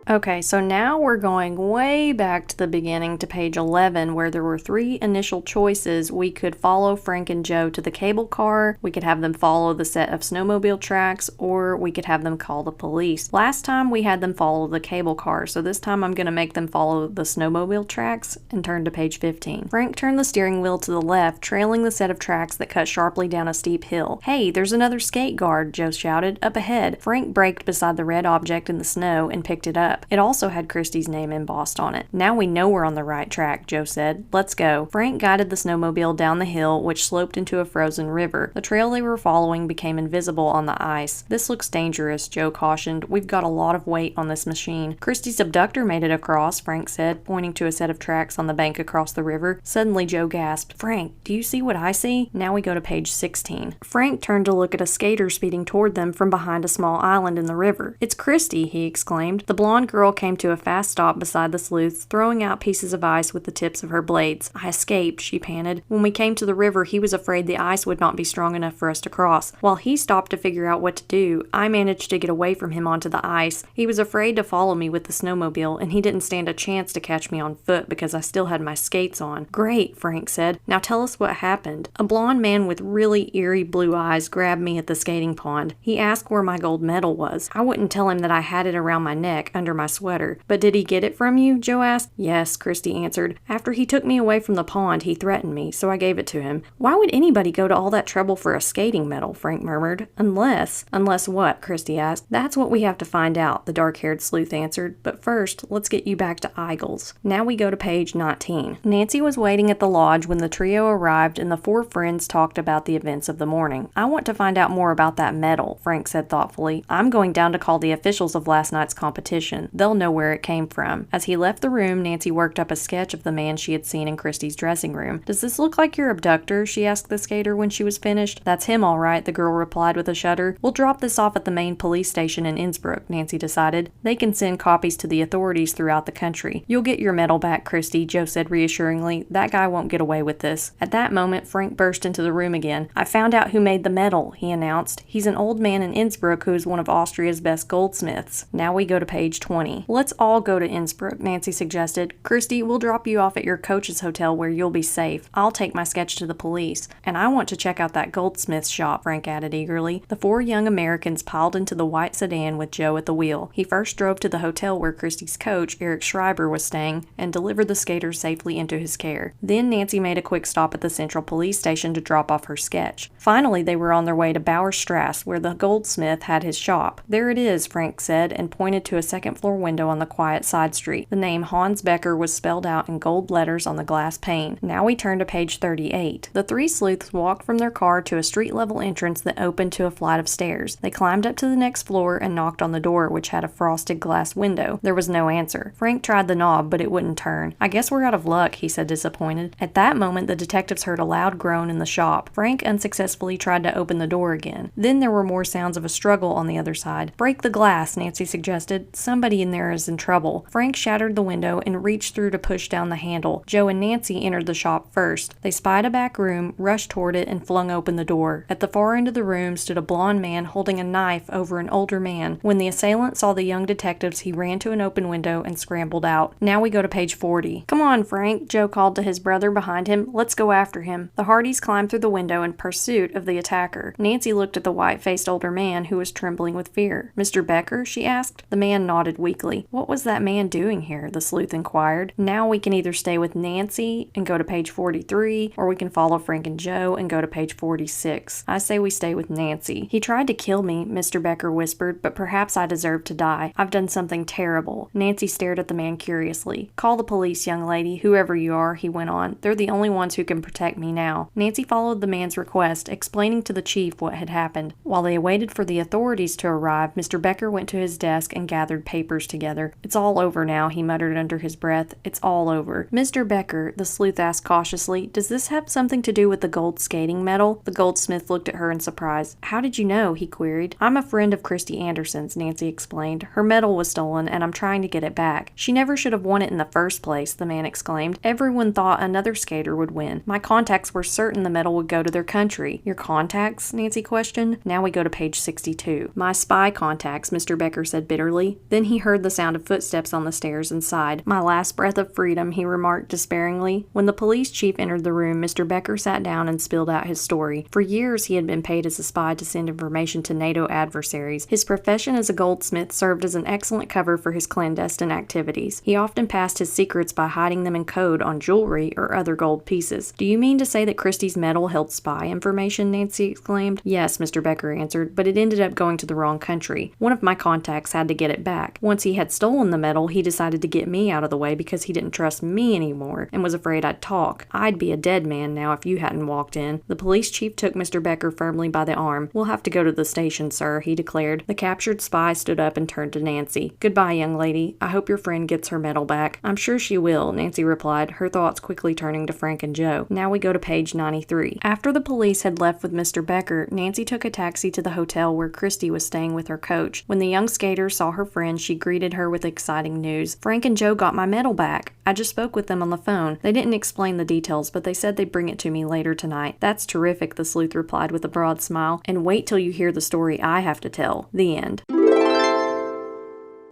Okay, so now we're going way back to the beginning to page 11, where there were 3 initial choices. We could follow Frank and Joe to the cable car, we could have them follow the set of snowmobile tracks, or we could have them call the police. Last time we had them follow the cable car, so this time I'm going to make them follow the snowmobile tracks and turn to page 15. Frank turned the steering wheel to the left, trailing the set of tracks that cut sharply down a steep hill. "Hey, there's another skate guard," Joe shouted. "Up ahead." Frank braked beside the red object in the snow and picked it up. It also had Kristy's name embossed on it. "Now we know we're on the right track," Joe said. "Let's go." Frank guided the snowmobile down the hill, which sloped into a frozen river. The trail they were following became invisible on the ice. "This looks dangerous," Joe cautioned. "We've got a lot of weight on this machine." "Kristy's abductor made it across," Frank said, pointing to a set of tracks on the bank across the river. Suddenly Joe gasped, "Frank, do you see what I see?" Now we go to page 16. Frank turned to look at a skater speeding toward them from behind a small island in the river. "It's Kristy," he exclaimed. The blonde girl came to a fast stop beside the sleuth, throwing out pieces of ice with the tips of her blades. "I escaped," she panted. "When we came to the river, he was afraid the ice would not be strong enough for us to cross. While he stopped to figure out what to do, I managed to get away from him onto the ice. He was afraid to follow me with the snowmobile, and he didn't stand a chance to catch me on foot because I still had my skates on." "Great," Frank said. "Now tell us what happened." "A blonde man with really eerie blue eyes grabbed me at the skating pond. He asked where my gold medal was. I wouldn't tell him that I had it around my neck under my sweater. But did he get it from you?" Joe asked. "Yes," Kristy answered. "After he took me away from the pond, he threatened me, so I gave it to him." "Why would anybody go to all that trouble for a skating medal?" Frank murmured. Unless what?" Kristy asked. "That's what we have to find out," the dark-haired sleuth answered. "But first, let's get you back to Eigels." Now we go to page 19. Nancy was waiting at the lodge when the trio arrived and the 4 friends talked about the events of the morning. "I want to find out more about that medal," Frank said thoughtfully. "I'm going down to call the officials of last night's competition. Anderson. They'll know where it came from. As he left the room, Nancy worked up a sketch of the man she had seen in Kristy's dressing room. Does this look like your abductor? She asked the skater when she was finished. That's him all right, the girl replied with a shudder. We'll drop this off at the main police station in Innsbruck, Nancy decided. They can send copies to the authorities throughout the country. You'll get your medal back, Kristy, Joe said reassuringly. That guy won't get away with this. At that moment, Frank burst into the room again. I found out who made the medal, he announced. He's an old man in Innsbruck who is one of Austria's best goldsmiths. Now we go to page 20. Let's all go to Innsbruck, Nancy suggested. Kristy, we'll drop you off at your coach's hotel where you'll be safe. I'll take my sketch to the police. And I want to check out that goldsmith's shop, Frank added eagerly. The four young Americans piled into the white sedan with Joe at the wheel. He first drove to the hotel where Kristy's coach, Eric Schreiber, was staying and delivered the skater safely into his care. Then Nancy made a quick stop at the central police station to drop off her sketch. Finally, they were on their way to Bauerstrasse, where the goldsmith had his shop. There it is, Frank said, and pointed to a second-floor window on the quiet side street. The name Hans Becker was spelled out in gold letters on the glass pane. Now we turn to page 38. The three sleuths walked from their car to a street-level entrance that opened to a flight of stairs. They climbed up to the next floor and knocked on the door, which had a frosted glass window. There was no answer. Frank tried the knob, but it wouldn't turn. I guess we're out of luck, he said, disappointed. At that moment, the detectives heard a loud groan in the shop. Frank unsuccessfully tried to open the door again. Then there were more sounds of a struggle on the other side. Break the glass, Nancy suggested. Somebody in there is in trouble. Frank shattered the window and reached through to push down the handle. Joe and Nancy entered the shop first. They spied a back room, rushed toward it, and flung open the door. At the far end of the room stood a blond man holding a knife over an older man. When the assailant saw the young detectives, he ran to an open window and scrambled out. Now we go to page 40. Come on, Frank, Joe called to his brother behind him. Let's go after him. The Hardys climbed through the window in pursuit of the attacker. Nancy looked at the white-faced older man who was trembling with fear. Mr. Becker? She asked. The man nodded weakly. What was that man doing here? The sleuth inquired. Now we can either stay with Nancy and go to page 43, or we can follow Frank and Joe and go to page 46. I say we stay with Nancy. He tried to kill me, Mr. Becker whispered, but perhaps I deserve to die. I've done something terrible. Nancy stared at the man curiously. Call the police, young lady, whoever you are, he went on. They're the only ones who can protect me now. Nancy followed the man's request, explaining to the chief what had happened. While they waited for the authorities to arrive, Mr. Becker went to his desk and gathered papers together. It's all over now, he muttered under his breath. It's all over. Mr. Becker, the sleuth asked cautiously, does this have something to do with the gold skating medal? The goldsmith looked at her in surprise. How did you know? He queried. I'm a friend of Kristy Anderson's, Nancy explained. Her medal was stolen, and I'm trying to get it back. She never should have won it in the first place, the man exclaimed. Everyone thought another skater would win. My contacts were certain the medal would go to their country. Your contacts? Nancy questioned. Now we go to page 62. My spy contacts, Mr. Becker said bitterly. Then he heard the sound of footsteps on the stairs and sighed. My last breath of freedom, he remarked despairingly. When the police chief entered the room, Mr. Becker sat down and spilled out his story. For years he had been paid as a spy to send information to NATO adversaries. His profession as a goldsmith served as an excellent cover for his clandestine activities. He often passed his secrets by hiding them in code on jewelry or other gold pieces. Do you mean to say that Kristy's medal held spy information? Nancy exclaimed. Yes, Mr. Becker answered, but it ended up going to the wrong country. One of my contacts had to get it back. Once he had stolen the medal, he decided to get me out of the way because he didn't trust me anymore and was afraid I'd talk. I'd be a dead man now if you hadn't walked in. The police chief took Mr. Becker firmly by the arm. We'll have to go to the station, sir, he declared. The captured spy stood up and turned to Nancy. Goodbye, young lady. I hope your friend gets her medal back. I'm sure she will, Nancy replied, her thoughts quickly turning to Frank and Joe. Now we go to page 93. After the police had left with Mr. Becker, Nancy took a taxi to the hotel where Kristy was staying with her coach. When the young skater saw her friend, she greeted her with exciting news. Frank and Joe got my medal back. I just spoke with them on the phone. They didn't explain the details, but they said they'd bring it to me later tonight. That's terrific, the sleuth replied with a broad smile. And wait till you hear the story I have to tell. The end.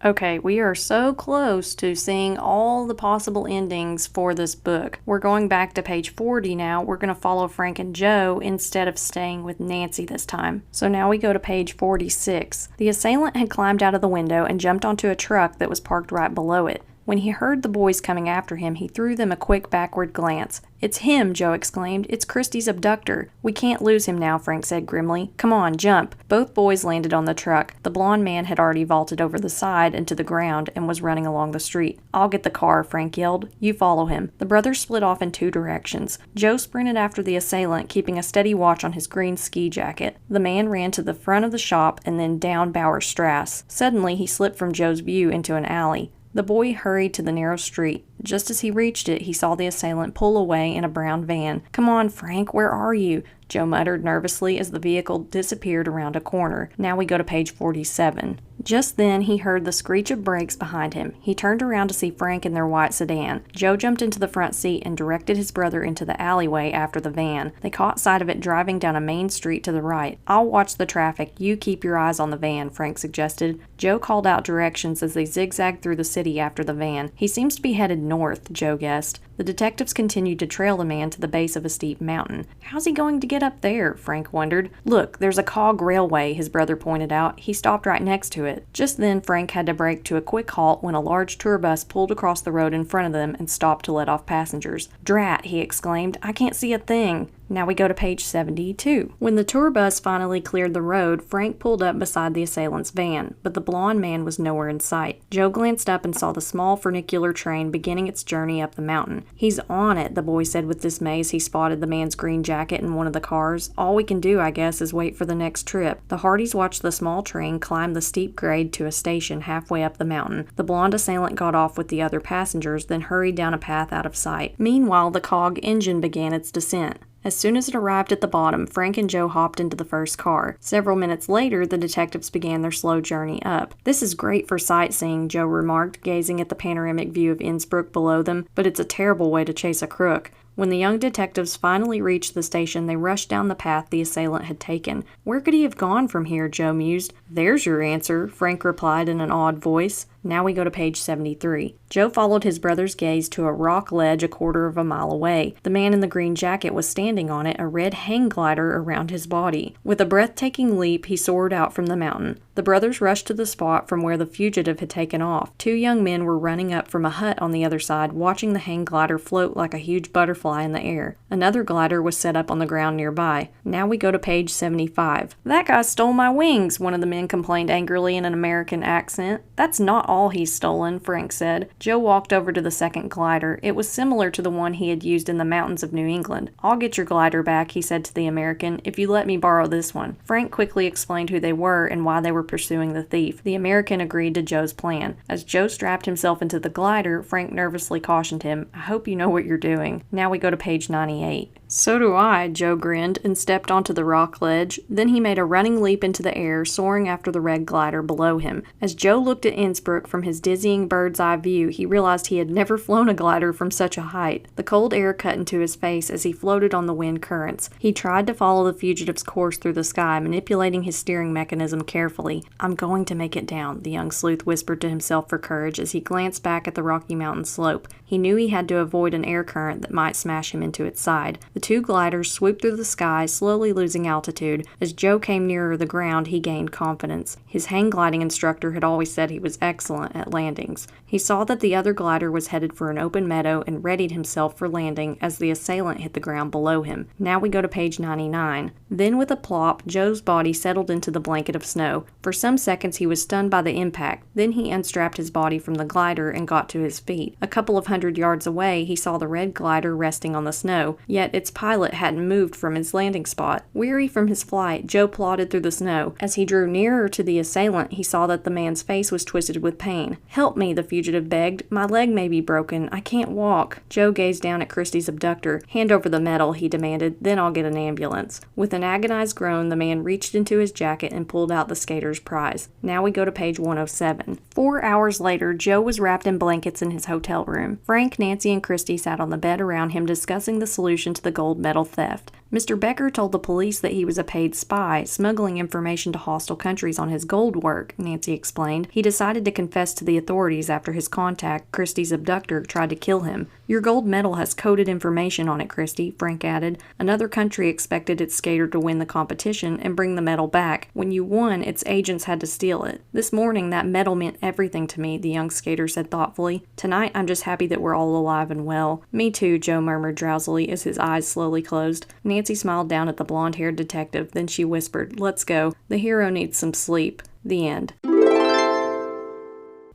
Okay, we are so close to seeing all the possible endings for this book. We're going back to page 40 now. We're going to follow Frank and Joe instead of staying with Nancy this time. So now we go to page 46. The assailant had climbed out of the window and jumped onto a truck that was parked right below it. When he heard the boys coming after him, he threw them a quick backward glance. "It's him!" Joe exclaimed. "It's Kristy's abductor." "We can't lose him now," Frank said grimly. "Come on, jump." Both boys landed on the truck. The blonde man had already vaulted over the side and to the ground and was running along the street. "I'll get the car," Frank yelled. "You follow him." The brothers split off in two directions. Joe sprinted after the assailant, keeping a steady watch on his green ski jacket. The man ran to the front of the shop and then down Bauer Strasse. Suddenly, he slipped from Joe's view into an alley. The boy hurried to the narrow street. Just as he reached it, he saw the assailant pull away in a brown van. "Come on, Frank, where are you?" Joe muttered nervously as the vehicle disappeared around a corner. Now we go to page 47. Just then, he heard the screech of brakes behind him. He turned around to see Frank in their white sedan. Joe jumped into the front seat and directed his brother into the alleyway after the van. They caught sight of it driving down a main street to the right. "I'll watch the traffic. You keep your eyes on the van," Frank suggested. Joe called out directions as they zigzagged through the city after the van. "He seems to be headed north," Joe guessed. The detectives continued to trail the man to the base of a steep mountain. "How's he going to get up there?" Frank wondered. "Look, there's a cog railway," his brother pointed out. "He stopped right next to it." Just then, Frank had to brake to a quick halt when a large tour bus pulled across the road in front of them and stopped to let off passengers. "Drat," he exclaimed. "I can't see a thing." Now we go to page 72. When the tour bus finally cleared the road, Frank pulled up beside the assailant's van, but the blonde man was nowhere in sight. Joe glanced up and saw the small funicular train beginning its journey up the mountain. "He's on it," the boy said with dismay as he spotted the man's green jacket in one of the cars. "All we can do, I guess, is wait for the next trip." The Hardys watched the small train climb the steep grade to a station halfway up the mountain. The blonde assailant got off with the other passengers, then hurried down a path out of sight. Meanwhile, the cog engine began its descent. As soon as it arrived at the bottom, Frank and Joe hopped into the first car. Several minutes later, the detectives began their slow journey up. "This is great for sightseeing," Joe remarked, gazing at the panoramic view of Innsbruck below them, "but it's a terrible way to chase a crook." When the young detectives finally reached the station, they rushed down the path the assailant had taken. "Where could he have gone from here?" Joe mused. "There's your answer," Frank replied in an awed voice. Now we go to page 73. Joe followed his brother's gaze to a rock ledge a quarter of a mile away. The man in the green jacket was standing on it, a red hang glider around his body. With a breathtaking leap, he soared out from the mountain. The brothers rushed to the spot from where the fugitive had taken off. Two young men were running up from a hut on the other side, watching the hang glider float like a huge butterfly in the air. Another glider was set up on the ground nearby. Now we go to page 75. "That guy stole my wings," one of the men complained angrily in an American accent. "That's not all he's stolen," Frank said. Joe walked over to the second glider. It was similar to the one he had used in the mountains of New England. "I'll get your glider back," he said to the American, "if you let me borrow this one." Frank quickly explained who they were and why they were pursuing the thief. The American agreed to Joe's plan. As Joe strapped himself into the glider, Frank nervously cautioned him, "I hope you know what you're doing." Now we go to page 98. "So do I," Joe grinned and stepped onto the rock ledge. Then he made a running leap into the air, soaring after the red glider below him. As Joe looked at Innsbruck from his dizzying bird's-eye view, he realized he had never flown a glider from such a height. The cold air cut into his face as he floated on the wind currents. He tried to follow the fugitive's course through the sky, manipulating his steering mechanism carefully. "I'm going to make it down," the young sleuth whispered to himself for courage as he glanced back at the Rocky Mountain slope. He knew he had to avoid an air current that might smash him into its side. The two gliders swooped through the sky, slowly losing altitude. As Joe came nearer the ground, he gained confidence. His hang gliding instructor had always said he was excellent at landings. He saw that the other glider was headed for an open meadow and readied himself for landing as the assailant hit the ground below him. Now we go to page 99. Then with a plop, Joe's body settled into the blanket of snow. For some seconds he was stunned by the impact. Then he unstrapped his body from the glider and got to his feet. A couple of 100 yards away, he saw the red glider resting on the snow, yet its pilot hadn't moved from his landing spot. Weary from his flight, Joe plodded through the snow. As he drew nearer to the assailant, he saw that the man's face was twisted with pain. "Help me," the fugitive begged. "My leg may be broken. I can't walk." Joe gazed down at Kristy's abductor. "Hand over the medal," he demanded. "Then I'll get an ambulance." With an agonized groan, the man reached into his jacket and pulled out the skater's prize. Now we go to page 107. 4 hours later, Joe was wrapped in blankets in his hotel room. Frank, Nancy, and Kristy sat on the bed around him discussing the solution to the gold medal theft. Mr. Becker told the police that he was a paid spy, smuggling information to hostile countries on his gold work, Nancy explained. He decided to confessed to the authorities after his contact, Kristy's abductor, tried to kill him. Your gold medal has coded information on it, Kristy, Frank added. Another country expected its skater to win the competition and bring the medal back. When you won, its agents had to steal it. This morning, that medal meant everything to me, the young skater said thoughtfully. Tonight, I'm just happy that we're all alive and well. Me too, Joe murmured drowsily as his eyes slowly closed. Nancy smiled down at the blonde-haired detective, then she whispered, "Let's go. The hero needs some sleep." The end.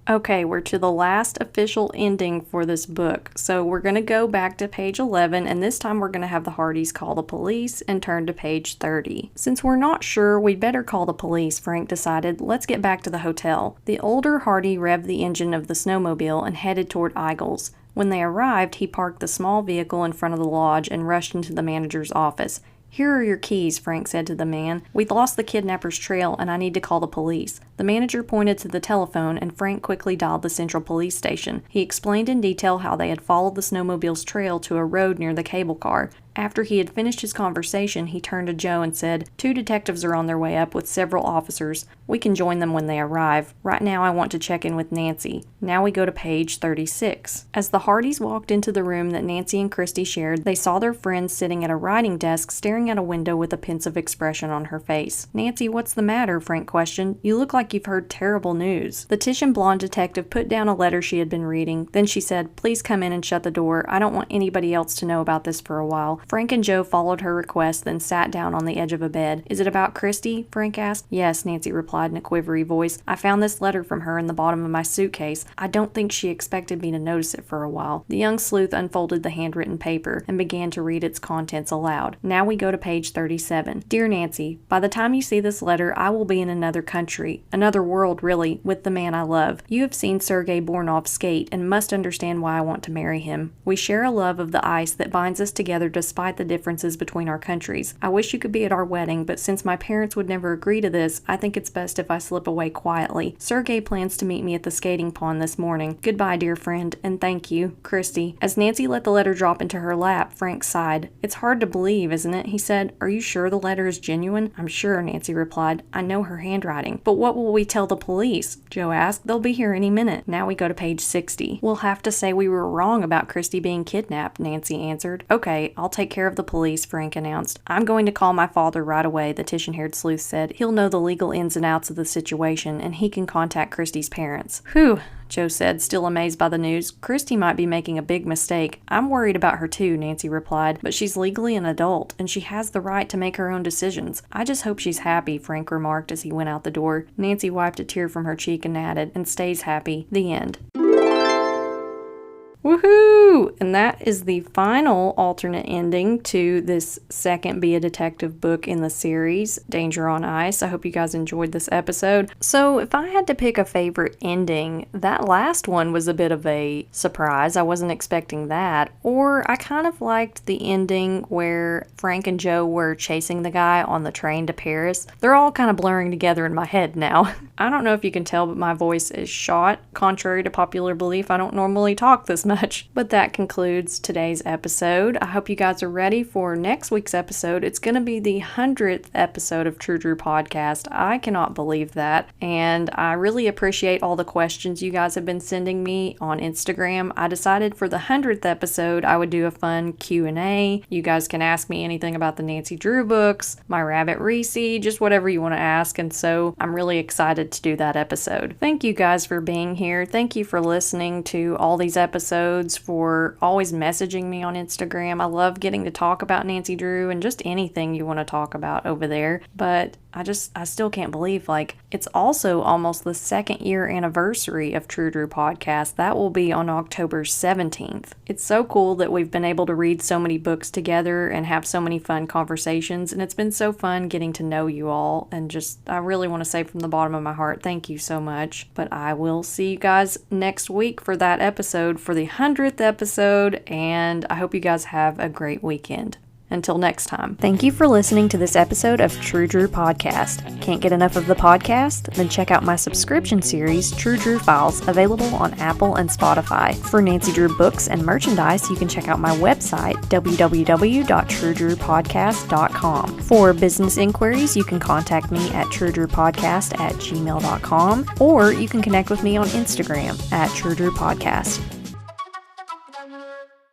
Okay, we're to the last official ending for this book. So we're going to go back to page 11, and this time we're going to have the Hardys call the police and turn to page 30. Since we're not sure, we'd better call the police, Frank decided. Let's get back to the hotel. The older Hardy revved the engine of the snowmobile and headed toward Eigels. When they arrived, he parked the small vehicle in front of the lodge and rushed into the manager's office. "Here are your keys," Frank said to the man. "We've lost the kidnapper's trail, and I need to call the police." The manager pointed to the telephone, and Frank quickly dialed the central police station. He explained in detail how they had followed the snowmobile's trail to a road near the cable car. After he had finished his conversation, he turned to Joe and said, "2 detectives are on their way up with several officers. We can join them when they arrive. Right now I want to check in with Nancy." Now we go to page 36. As the Hardys walked into the room that Nancy and Kristy shared, they saw their friend sitting at a writing desk staring at a window with a pensive expression on her face. "Nancy, what's the matter?" Frank questioned. "You look like you've heard terrible news." The Titian blonde detective put down a letter she had been reading. Then she said, "Please come in and shut the door. I don't want anybody else to know about this for a while." Frank and Joe followed her request, then sat down on the edge of a bed. "Is it about Kristy?" Frank asked. "Yes," Nancy replied in a quivery voice. "I found this letter from her in the bottom of my suitcase. I don't think she expected me to notice it for a while." The young sleuth unfolded the handwritten paper and began to read its contents aloud. Now we go to page 37. "Dear Nancy, by the time you see this letter, I will be in another country, another world really, with the man I love. You have seen Sergei Bornov skate and must understand why I want to marry him. We share a love of the ice that binds us together despite the differences between our countries. I wish you could be at our wedding, but since my parents would never agree to this, I think it's best if I slip away quietly. Sergei plans to meet me at the skating pond this morning. Goodbye, dear friend, and thank you, Kristy." As Nancy let the letter drop into her lap, Frank sighed. "It's hard to believe, isn't it?" he said. "Are you sure the letter is genuine?" "I'm sure," Nancy replied. "I know her handwriting." "But what will we tell the police?" Joe asked. "They'll be here any minute." Now we go to page 60. "We'll have to say we were wrong about Kristy being kidnapped," Nancy answered. "Okay, I'll take care of the police," Frank announced. "I'm going to call my father right away," the Titian-haired sleuth said. "He'll know the legal ins and outs of the situation, and he can contact Kristy's parents." "Whew," Joe said, still amazed by the news. "Kristy might be making a big mistake." "I'm worried about her too," Nancy replied, "but she's legally an adult, and she has the right to make her own decisions. I just hope she's happy," Frank remarked as he went out the door. Nancy wiped a tear from her cheek and added, "and stays happy." The end. Woohoo! And that is the final alternate ending to this second Be a Detective book in the series, Danger on Ice. I hope you guys enjoyed this episode. So if I had to pick a favorite ending, that last one was a bit of a surprise. I wasn't expecting that. Or I kind of liked the ending where Frank and Joe were chasing the guy on the train to Paris. They're all kind of blurring together in my head now. I don't know if you can tell, but my voice is shot. Contrary to popular belief, I don't normally talk this much. But that concludes today's episode. I hope you guys are ready for next week's episode. It's going to be the 100th episode of True Drew Podcast. I cannot believe that. And I really appreciate all the questions you guys have been sending me on Instagram. I decided for the 100th episode, I would do a fun Q&A. You guys can ask me anything about the Nancy Drew books, my Rabbit Reese, just whatever you want to ask. And so I'm really excited to do that episode. Thank you guys for being here. Thank you for listening to all these episodes, for always messaging me on Instagram. I love getting to talk about Nancy Drew and just anything you want to talk about over there. But I still can't believe, it's also almost the 2nd year anniversary of True Drew Podcast. That will be on October 17th. It's so cool that we've been able to read so many books together and have so many fun conversations, and it's been so fun getting to know you all, and I really want to say from the bottom of my heart, thank you so much. But I will see you guys next week for that episode, for the 100th episode, and I hope you guys have a great weekend. Until next time, thank you for listening to this episode of True Drew Podcast. Can't get enough of the podcast? Then check out my subscription series, True Drew Files, available on Apple and Spotify. For Nancy Drew books and merchandise, you can check out my website, www.truedrewpodcast.com. For business inquiries, you can contact me at truedrewpodcast@gmail.com, or you can connect with me on Instagram at True Drew Podcast.